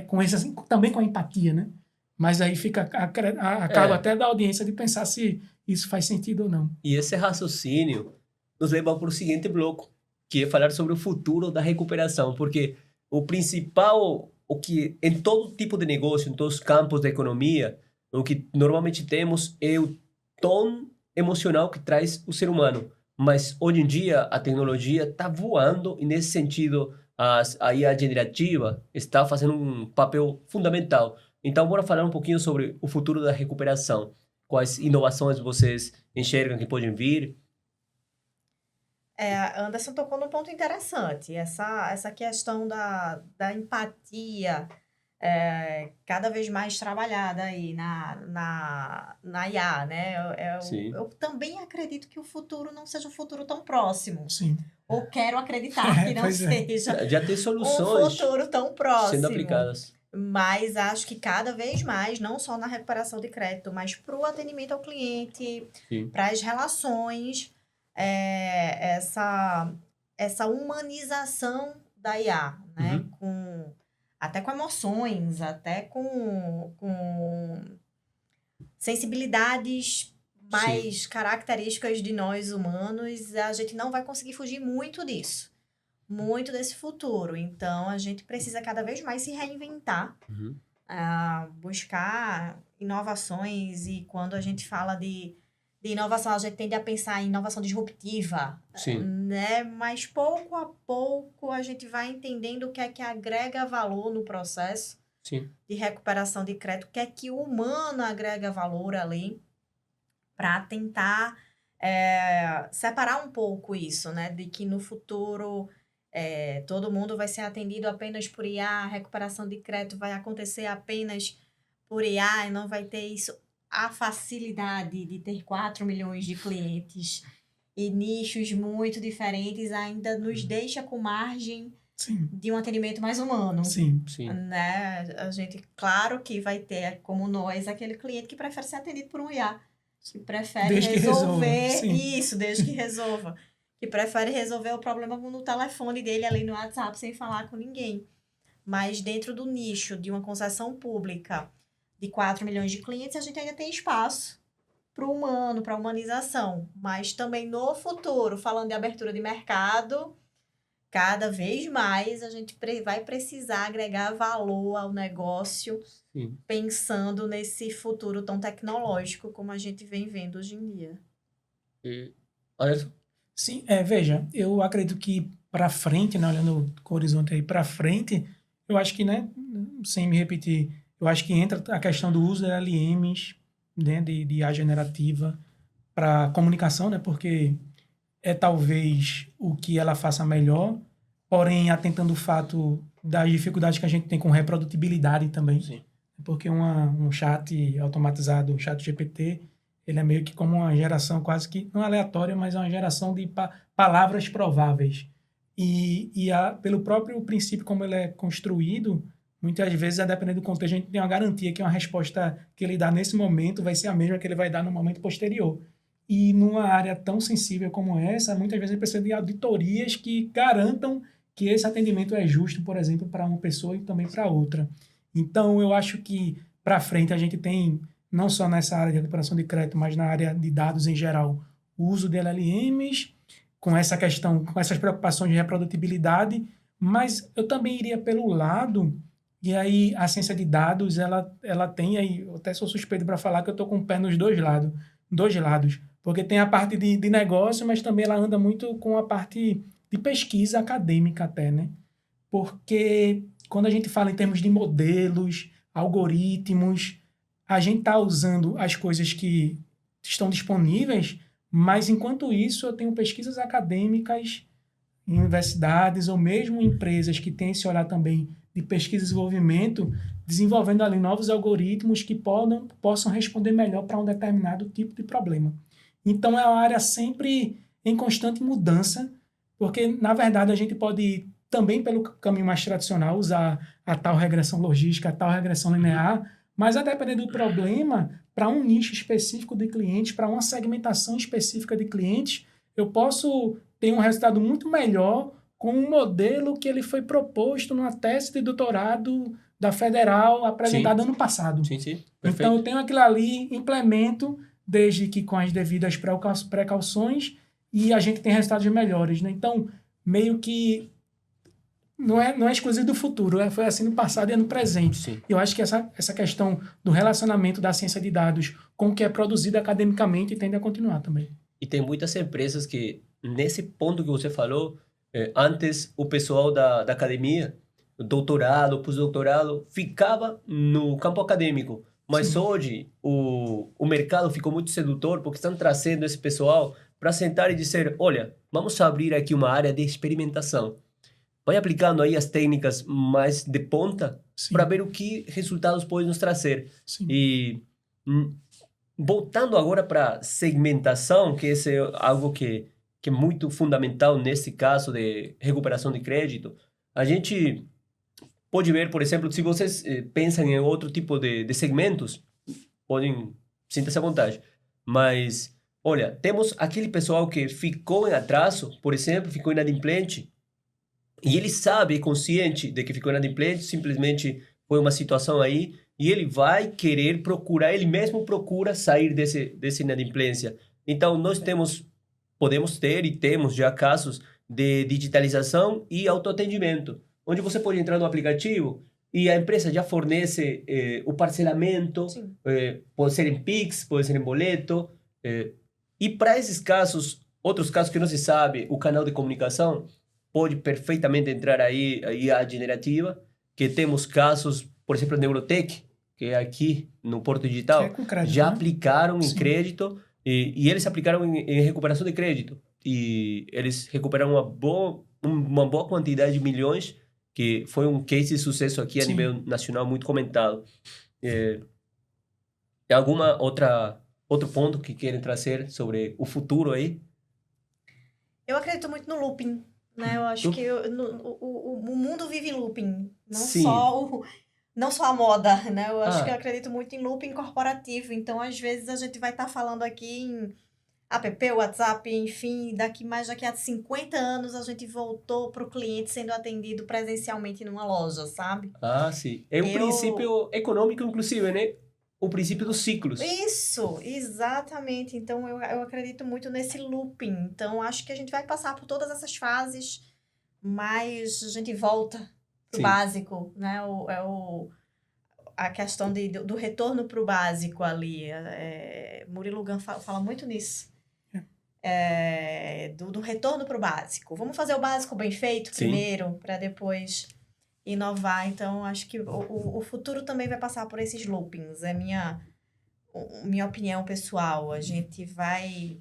com esse, assim, também com a empatia, né? Mas aí fica acaba até da audiência de pensar se isso faz sentido ou não. E esse raciocínio nos leva para o seguinte bloco, que é falar sobre o futuro da recuperação, porque o principal, o que em todo tipo de negócio, em todos os campos da economia, o que normalmente temos é o tom emocional que traz o ser humano. Mas hoje em dia a tecnologia está voando e nesse sentido a IA generativa está fazendo um papel fundamental. Então, bora falar um pouquinho sobre o futuro da recuperação. Quais inovações vocês enxergam que podem vir? Anderson tocou num ponto interessante. Essa questão da empatia cada vez mais trabalhada aí na IA, né? Eu também acredito que o futuro não seja um futuro tão próximo. Sim. Ou quero acreditar que não seja Já tem soluções um futuro tão próximo. sendo aplicadas. Mas acho que cada vez mais, não só na recuperação de crédito, mas para o atendimento ao cliente, para as relações, essa humanização da IA, né? Até com emoções, até com sensibilidades mais características de nós humanos, a gente não vai conseguir fugir muito disso. Muito desse futuro. Então, a gente precisa cada vez mais se reinventar, buscar inovações. E quando a gente fala de inovação, a gente tende a pensar em inovação disruptiva. Né? Mas, pouco a pouco, a gente vai entendendo o que é que agrega valor no processo de recuperação de crédito, o que é que o humano agrega valor ali, para tentar separar um pouco isso, né? De que no futuro... todo mundo vai ser atendido apenas por IA, a recuperação de crédito vai acontecer apenas por IA e não vai ter isso. A facilidade de ter 4 milhões de clientes e nichos muito diferentes ainda nos deixa com margem de um atendimento mais humano. Sim. Né? A gente, claro que vai ter, como nós, aquele cliente que prefere ser atendido por um IA, que prefere resolver isso, desde que resolva. Que prefere resolver o problema no telefone dele, ali no WhatsApp, sem falar com ninguém. Mas dentro do nicho de uma concessão pública de 4 milhões de clientes, a gente ainda tem espaço para o humano, para a humanização. Mas também no futuro, falando de abertura de mercado, cada vez mais a gente vai precisar agregar valor ao negócio, pensando nesse futuro tão tecnológico como a gente vem vendo hoje em dia. Anderson? Sim, veja, eu acredito que para frente, né, olhando com o horizonte aí para frente, eu acho que, né, sem me repetir, eu acho que entra a questão do uso de LLMs, né, de IA generativa para comunicação, né, porque talvez o que ela faça melhor, porém atentando o fato das dificuldades que a gente tem com reprodutibilidade também. Porque um chat automatizado, um chat GPT, ele é meio que como uma geração quase que, não aleatória, mas é uma geração de palavras prováveis. E pelo próprio princípio como ele é construído, muitas vezes, a depender do contexto, a gente tem uma garantia que uma resposta que ele dá nesse momento vai ser a mesma que ele vai dar no momento posterior. E numa área tão sensível como essa, muitas vezes a gente precisa de auditorias que garantam que esse atendimento é justo, por exemplo, para uma pessoa e também para outra. Então, eu acho que para frente a gente tem não só nessa área de recuperação de crédito, mas na área de dados em geral, o uso de LLMs, com essa questão, com essas preocupações de reprodutibilidade, mas eu também iria pelo lado, e aí a ciência de dados, ela tem, aí eu até sou suspeito para falar que eu estou com o pé nos dois lados, porque tem a parte de negócio, mas também ela anda muito com a parte de pesquisa acadêmica até, né? Porque quando a gente fala em termos de modelos, algoritmos, a gente está usando as coisas que estão disponíveis, mas enquanto isso eu tenho pesquisas acadêmicas em universidades ou mesmo empresas que têm esse olhar também de pesquisa e desenvolvimento, desenvolvendo ali novos algoritmos que possam responder melhor para um determinado tipo de problema. Então é uma área sempre em constante mudança, porque na verdade a gente pode ir também pelo caminho mais tradicional, usar a tal regressão logística, a tal regressão linear, mas a depender do problema, para um nicho específico de clientes, para uma segmentação específica de clientes, eu posso ter um resultado muito melhor com um modelo que ele foi proposto numa tese de doutorado da Federal apresentada ano passado. Sim, sim. Perfeito. Então, eu tenho aquilo ali, implemento, desde que com as devidas precauções, e a gente tem resultados melhores, né? Então, meio que não é exclusivo do futuro, foi assim no passado e no presente. Sim. Eu acho que essa questão do relacionamento da ciência de dados com o que é produzido academicamente tende a continuar também. E tem muitas empresas que, nesse ponto que você falou, antes o pessoal da academia, doutorado, pós-doutorado, ficava no campo acadêmico. Mas Sim. hoje o mercado ficou muito sedutor porque estão trazendo esse pessoal para sentar e dizer, olha, vamos abrir aqui uma área de experimentação. Vai aplicando aí as técnicas mais de ponta para ver o que resultados pode nos trazer. Sim. E voltando agora para segmentação, que esse é algo que é muito fundamental nesse caso de recuperação de crédito, a gente pode ver, por exemplo, se vocês pensam em outro tipo de segmentos, podem, sinta-se à vontade, mas, olha, temos aquele pessoal que ficou em atraso, por exemplo, ficou inadimplente, e ele sabe, é consciente de que ficou inadimplente, simplesmente foi uma situação aí, e ele vai querer procurar, ele mesmo procura sair desse inadimplência. Então, podemos ter e temos já casos de digitalização e autoatendimento, onde você pode entrar no aplicativo e a empresa já fornece o parcelamento, pode ser em Pix, pode ser em boleto, e para esses casos, outros casos que não se sabe, o canal de comunicação pode perfeitamente entrar aí a generativa, que temos casos, por exemplo, a Neurotech, que é aqui no Porto Digital, crédito, já né? aplicaram em Sim. crédito, e eles aplicaram em recuperação de crédito, e eles recuperaram uma boa quantidade de milhões, que foi um case de sucesso aqui a Sim. nível nacional muito comentado. Alguma outro ponto que querem trazer sobre o futuro aí? Eu acredito muito no looping, né? Eu acho que o mundo vive em looping, Sim. não só a moda, né? Eu acho Ah. que eu acredito muito em looping corporativo. Então, às vezes, a gente vai estar falando aqui em app, WhatsApp, enfim, daqui a 50 anos a gente voltou para o cliente sendo atendido presencialmente numa loja, sabe? Ah, sim. É um princípio econômico, inclusive, né? O princípio dos ciclos. Isso, exatamente. Então, eu acredito muito nesse looping. Então, acho que a gente vai passar por todas essas fases, mas a gente volta pro Sim. básico, né? A questão do retorno pro básico ali. Murilo Gun fala muito nisso. Do retorno pro básico. Vamos fazer o básico bem feito Sim. primeiro, para depois inovar. Então, acho que o futuro também vai passar por esses loopings. É minha opinião pessoal. A gente vai...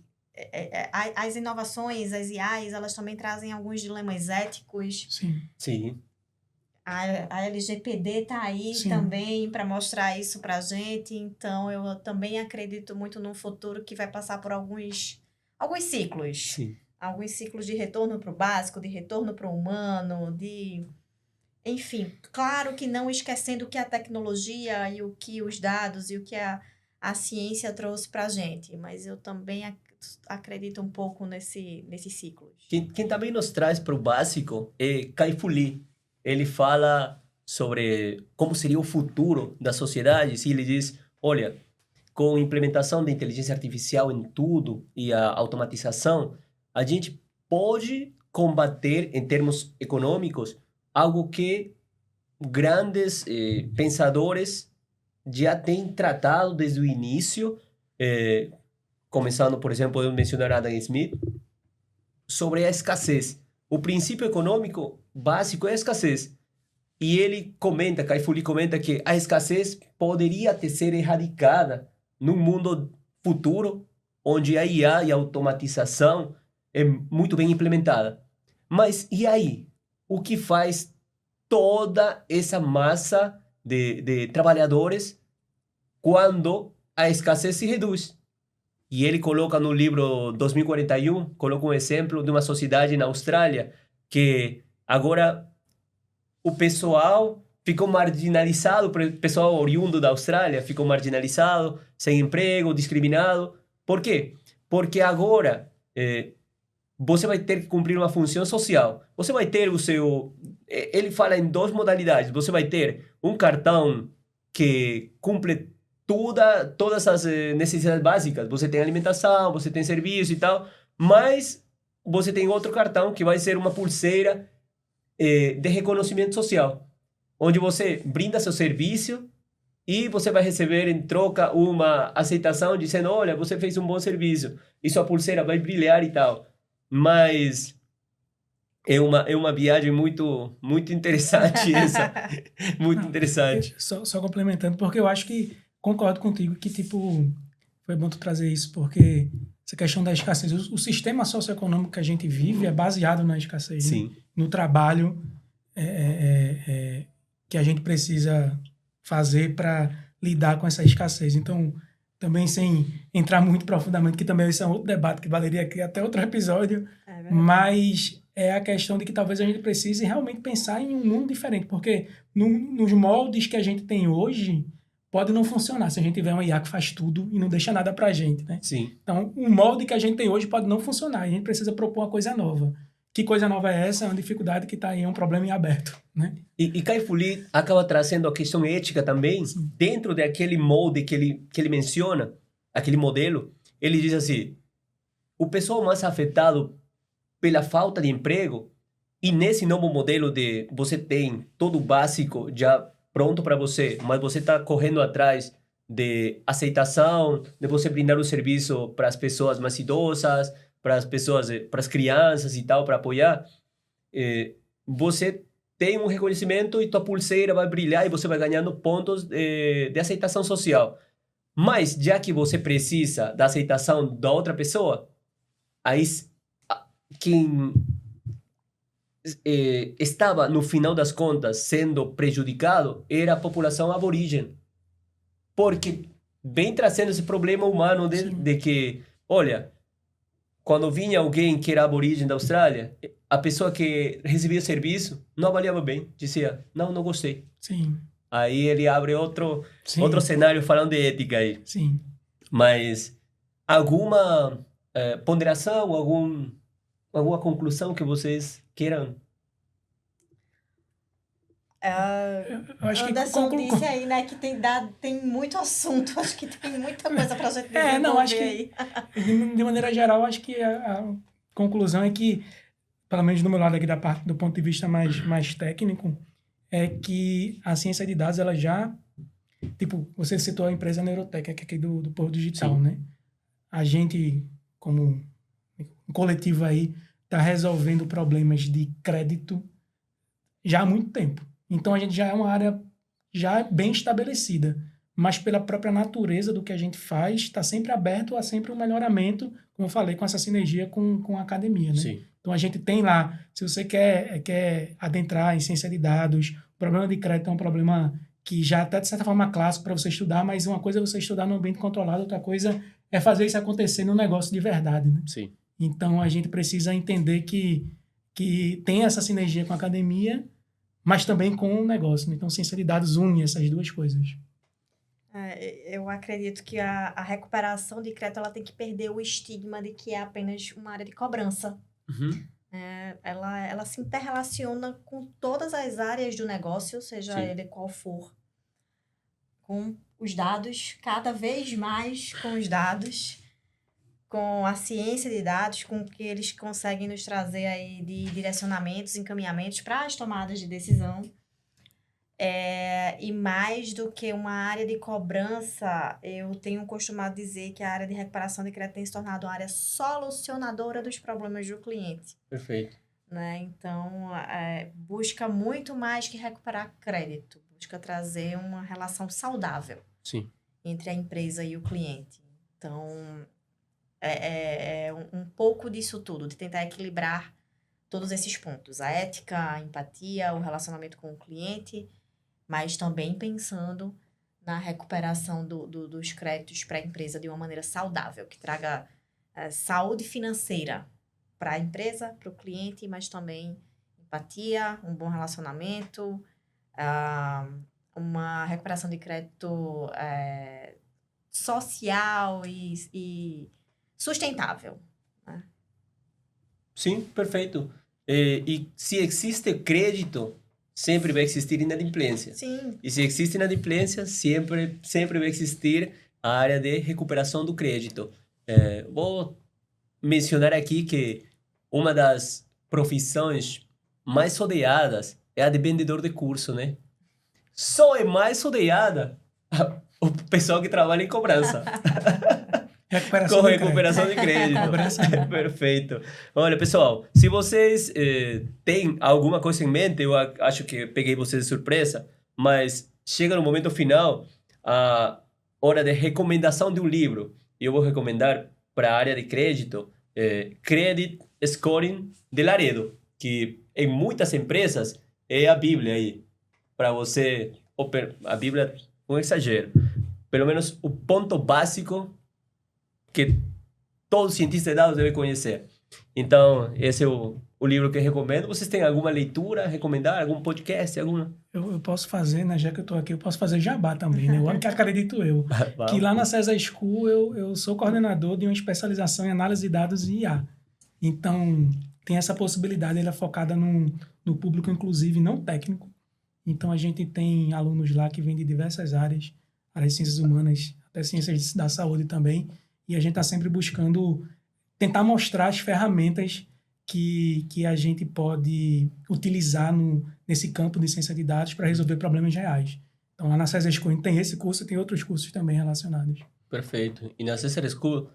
As inovações, as IAs, elas também trazem alguns dilemas éticos. Sim. Sim. A LGPD tá aí Sim. também para mostrar isso pra gente. Então, eu também acredito muito num futuro que vai passar por alguns ciclos. Sim. Alguns ciclos de retorno para o básico, de retorno para o humano, enfim, claro que não esquecendo o que a tecnologia e o que os dados e o que a ciência trouxe para a gente, mas eu também acredito um pouco nesses ciclos. Quem também nos traz para o básico é Kai-Fu Lee. Ele fala sobre como seria o futuro da sociedade, e ele diz, olha, com a implementação da inteligência artificial em tudo e a automatização, a gente pode combater, em termos econômicos, algo que grandes pensadores já têm tratado desde o início, começando, por exemplo, podemos mencionar Adam Smith, sobre a escassez. O princípio econômico básico é a escassez. E ele comenta, Kai-Fu Lee comenta que a escassez poderia ser erradicada num mundo futuro onde a IA e a automatização é muito bem implementada. Mas e aí? O que faz toda essa massa de trabalhadores quando a escassez se reduz? E ele coloca no livro 2041, coloca um exemplo de uma sociedade na Austrália que agora o pessoal ficou marginalizado, o pessoal oriundo da Austrália ficou marginalizado, sem emprego, discriminado. Por quê? Porque agora você vai ter que cumprir uma função social. Você vai ter o seu... Ele fala em 2 modalidades. Você vai ter um cartão que cumpre todas as necessidades básicas. Você tem alimentação, você tem serviço e tal, mas você tem outro cartão que vai ser uma pulseira de reconhecimento social, onde você brinda seu serviço e você vai receber em troca uma aceitação dizendo, olha, você fez um bom serviço e sua pulseira vai brilhar e tal. Mas é uma viagem muito, muito interessante essa. Muito interessante. Só complementando, porque eu acho que concordo contigo que, tipo, foi bom tu trazer isso, porque essa questão da escassez, o sistema socioeconômico que a gente vive é baseado na escassez. Sim. Né? No trabalho que a gente precisa fazer para lidar com essa escassez. Então, também sem entrar muito profundamente, que também esse é um outro debate que valeria aqui até outro episódio, mas é a questão de que talvez a gente precise realmente pensar em um mundo diferente, porque nos moldes que a gente tem hoje, pode não funcionar se a gente tiver uma IA que faz tudo e não deixa nada pra gente, né? Sim. Então, o molde que a gente tem hoje pode não funcionar. A gente precisa propor uma coisa nova. Que coisa nova é essa? É uma dificuldade que está aí, é um problema em aberto, né? E Kai-Fu Lee acaba trazendo a questão ética também, Sim. Dentro daquele molde que ele menciona, aquele modelo. Ele diz assim, o pessoal mais afetado pela falta de emprego, e nesse novo modelo de você tem todo o básico já pronto para você, mas você está correndo atrás de aceitação, de você brindar um serviço para as pessoas mais idosas, para as pessoas, para as crianças e tal, para apoiar, você tem um reconhecimento e tua pulseira vai brilhar e você vai ganhando pontos de aceitação social. Mas, já que você precisa da aceitação da outra pessoa, aí quem estava, no final das contas, sendo prejudicado era a população aborígene. Porque vem trazendo esse problema humano de que, olha, quando vinha alguém que era aborígene da Austrália, a pessoa que recebia o serviço não avaliava bem. Dizia, não gostei. Sim. Aí ele abre outro cenário falando de ética aí. Sim. Mas alguma ponderação, alguma conclusão que vocês queiram? Anderson disse aí, né, que tem muito assunto, acho que tem muita coisa pra gente desenvolver acho que, aí. De maneira geral, acho que a conclusão é que, pelo menos do meu lado aqui da parte, do ponto de vista mais técnico, é que a ciência de dados, ela já, tipo, você citou a empresa Neurotech, que é aqui do Porto Digital, né? A gente, como um coletivo aí, está resolvendo problemas de crédito já há muito tempo. Então, a gente já é uma área já bem estabelecida, mas pela própria natureza do que a gente faz, está sempre aberto a sempre um melhoramento, como eu falei, com essa sinergia com a academia, né? Sim. Então, a gente tem lá, se você quer adentrar em ciência de dados, o problema de crédito é um problema que já até, de certa forma, clássico para você estudar, mas uma coisa é você estudar no ambiente controlado, outra coisa é fazer isso acontecer no negócio de verdade, né? Sim. Então, a gente precisa entender que tem essa sinergia com a academia, mas também com o negócio, né? Então, ciência de dados une essas duas coisas. Eu acredito que a recuperação de crédito ela tem que perder o estigma de que é apenas uma área de cobrança. Uhum. Ela se interrelaciona com todas as áreas do negócio, seja ele qual for, com os dados, cada vez mais com os dados, com a ciência de dados, com o que eles conseguem nos trazer aí de direcionamentos, encaminhamentos para as tomadas de decisão. E mais do que uma área de cobrança, eu tenho costumado dizer que a área de recuperação de crédito tem se tornado uma área solucionadora dos problemas do cliente. Perfeito. Né? Então, busca muito mais que recuperar crédito, busca trazer uma relação saudável Sim. entre a empresa e o cliente. Então, um pouco disso tudo, de tentar equilibrar todos esses pontos, a ética, a empatia, o relacionamento com o cliente, mas também pensando na recuperação dos créditos para a empresa de uma maneira saudável, que traga saúde financeira para a empresa, para o cliente, mas também empatia, um bom relacionamento, uma recuperação de crédito social e sustentável. Né? Sim, perfeito. E se existe crédito, sempre vai existir inadimplência. Sim. E se existe inadimplência, sempre vai existir a área de recuperação do crédito. Vou mencionar aqui que uma das profissões mais odiadas é a de vendedor de curso, né? Só é mais odiada o pessoal que trabalha em cobrança. Com recuperação de crédito. Perfeito. Olha, pessoal, se vocês têm alguma coisa em mente, eu acho que peguei vocês de surpresa, mas chega no momento final a hora de recomendação de um livro. Eu vou recomendar para a área de crédito Credit Scoring de Laredo, que em muitas empresas é a Bíblia aí, para você... A Bíblia, um exagero. Pelo menos o ponto básico que todo cientista de dados deve conhecer. Então, esse é o livro que eu recomendo. Vocês têm alguma leitura a recomendar? Algum podcast? Alguma? Eu posso fazer, né? Já que eu estou aqui, eu posso fazer jabá também, né? O que acredito eu. Que lá na César School eu sou coordenador de uma especialização em análise de dados e IA. Então, tem essa possibilidade, ele é focada no público, inclusive, não técnico. Então, a gente tem alunos lá que vêm de diversas áreas de ciências humanas, até ciências da saúde também. E a gente está sempre buscando tentar mostrar as ferramentas que a gente pode utilizar nesse campo de ciência de dados para resolver problemas reais. Então, lá na César School tem esse curso e tem outros cursos também relacionados. Perfeito. E na César School,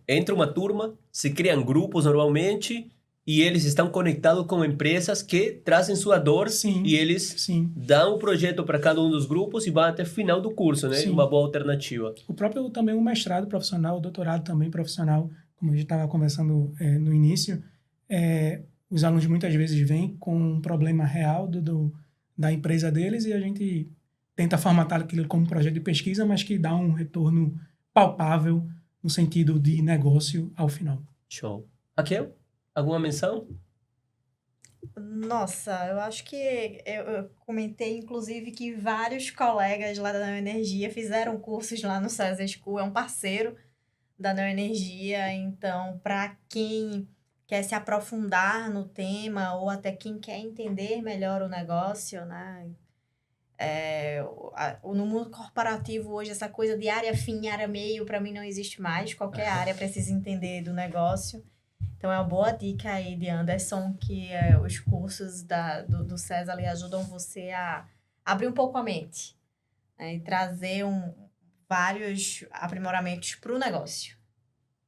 entra uma turma, se criam grupos normalmente e eles estão conectados com empresas que trazem sua dor. Sim, e eles sim. dão um projeto para cada um dos grupos e vão até o final do curso, né? Sim. Uma boa alternativa. O próprio também o mestrado profissional, o doutorado também profissional, como a gente estava conversando no início, os alunos muitas vezes vêm com um problema real da empresa deles e a gente tenta formatar aquilo como projeto de pesquisa, mas que dá um retorno palpável no sentido de negócio ao final. Show. Raquel, alguma menção? Nossa, eu acho que eu comentei, inclusive, que vários colegas lá da Neoenergia fizeram cursos lá no César School, é um parceiro da Neoenergia, então, para quem quer se aprofundar no tema ou até quem quer entender melhor o negócio, né? No mundo corporativo hoje, essa coisa de área fim e área meio, para mim não existe mais, qualquer área precisa entender do negócio. Então, é uma boa dica aí de Anderson, que os cursos do César ali ajudam você a abrir um pouco a mente, né, e trazer vários aprimoramentos para o negócio.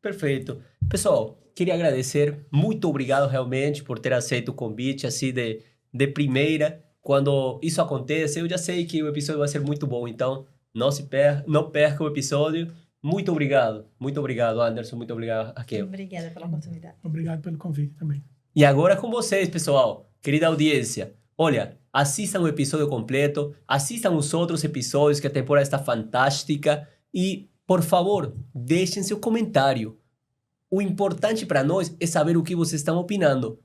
Perfeito. Pessoal, queria agradecer. Muito obrigado realmente por ter aceito o convite assim de primeira. Quando isso acontece, eu já sei que o episódio vai ser muito bom, então não perca o episódio. Muito obrigado, Anderson, muito obrigado, Raquel. Obrigada pela oportunidade. Obrigado pelo convite também. E agora com vocês, pessoal, querida audiência. Olha, assistam o episódio completo, assistam os outros episódios, que a temporada está fantástica. E, por favor, deixem seu comentário. O importante para nós é saber o que vocês estão opinando,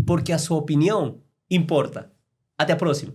porque a sua opinião importa. Até a próxima.